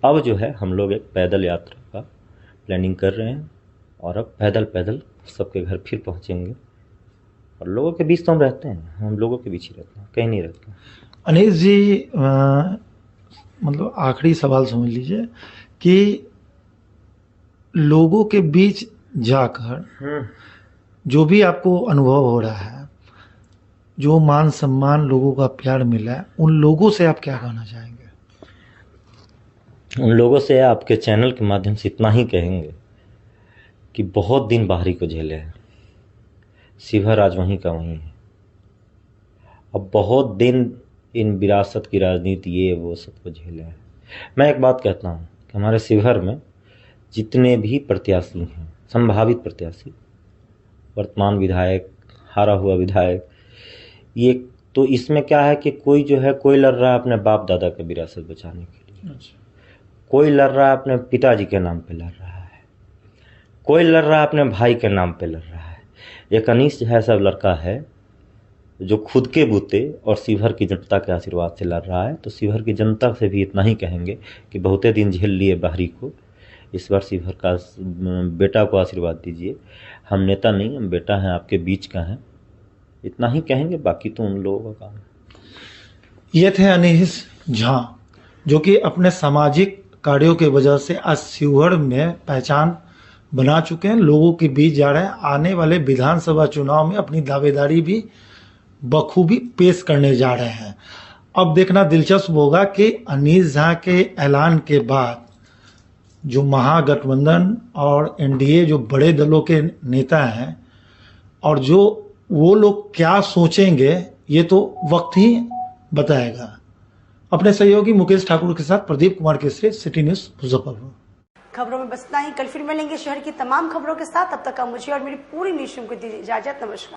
अब जो है हम लोग एक पैदल यात्रा का प्लानिंग कर रहे हैं और अब पैदल सबके घर फिर पहुँचेंगे। और लोगों के बीच तो हम रहते हैं, हम लोगों के बीच ही रहते हैं, कहीं नहीं रहते हैं। अनीस जी, मतलब आखिरी सवाल समझ लीजिए कि लोगों के बीच जाकर जो भी आपको अनुभव हो रहा है, जो मान सम्मान लोगों का प्यार मिला है, उन लोगों से आप क्या कहना चाहेंगे? उन लोगों से आपके चैनल के माध्यम से इतना ही कहेंगे कि बहुत दिन बाहरी को झेले हैं, शिवहर आज वहीं का वहीं है। अब बहुत दिन इन विरासत की राजनीति ये वो सबको झेले हैं। मैं एक बात कहता हूँ कि हमारे शिवहर में जितने भी प्रत्याशी हैं, संभावित प्रत्याशी, वर्तमान विधायक, हारा हुआ विधायक, ये तो इसमें क्या है कि कोई जो है, कोई लड़ रहा है अपने बाप दादा की विरासत बचाने के लिए, कोई लड़ रहा है अपने पिताजी के नाम पे लड़ रहा है, कोई लड़ रहा है अपने भाई के नाम पे लड़ रहा है। एक अनीस जो है सब लड़का है जो खुद के बूते और शिवहर की जनता के आशीर्वाद से लड़ रहा है। तो शिवहर की जनता से भी इतना ही कहेंगे कि बहुते दिन झेल लिए बाहरी को, इस बार शिवहर का बेटा को आशीर्वाद दीजिए। हम नेता नहीं, हम बेटा हैं, आपके बीच का हैं, इतना ही कहेंगे, बाकी तो उन लोगों का काम है। ये थे अनीस झा, जो कि अपने सामाजिक कार्यों की वजह से आज शिवहर में पहचान बना चुके हैं, लोगों के बीच जा रहे हैं। आने वाले विधानसभा चुनाव में अपनी दावेदारी भी बखूबी पेश करने जा रहे हैं। अब देखना दिलचस्प होगा कि अनीस झा के ऐलान के बाद जो महागठबंधन और एनडीए जो बड़े दलों के नेता हैं और जो वो लोग क्या सोचेंगे, ये तो वक्त ही बताएगा। अपने सहयोगी मुकेश ठाकुर के साथ प्रदीप कुमार केसरी, सिटी न्यूज मुजफ्फरपुर। खबरों में बस इतना ही। कल फिर मिलेंगे शहर की तमाम खबरों के साथ। तब तक का मुझे और मेरी पूरी न्यूज टीम को दीजिए इजाजत। नमस्कार।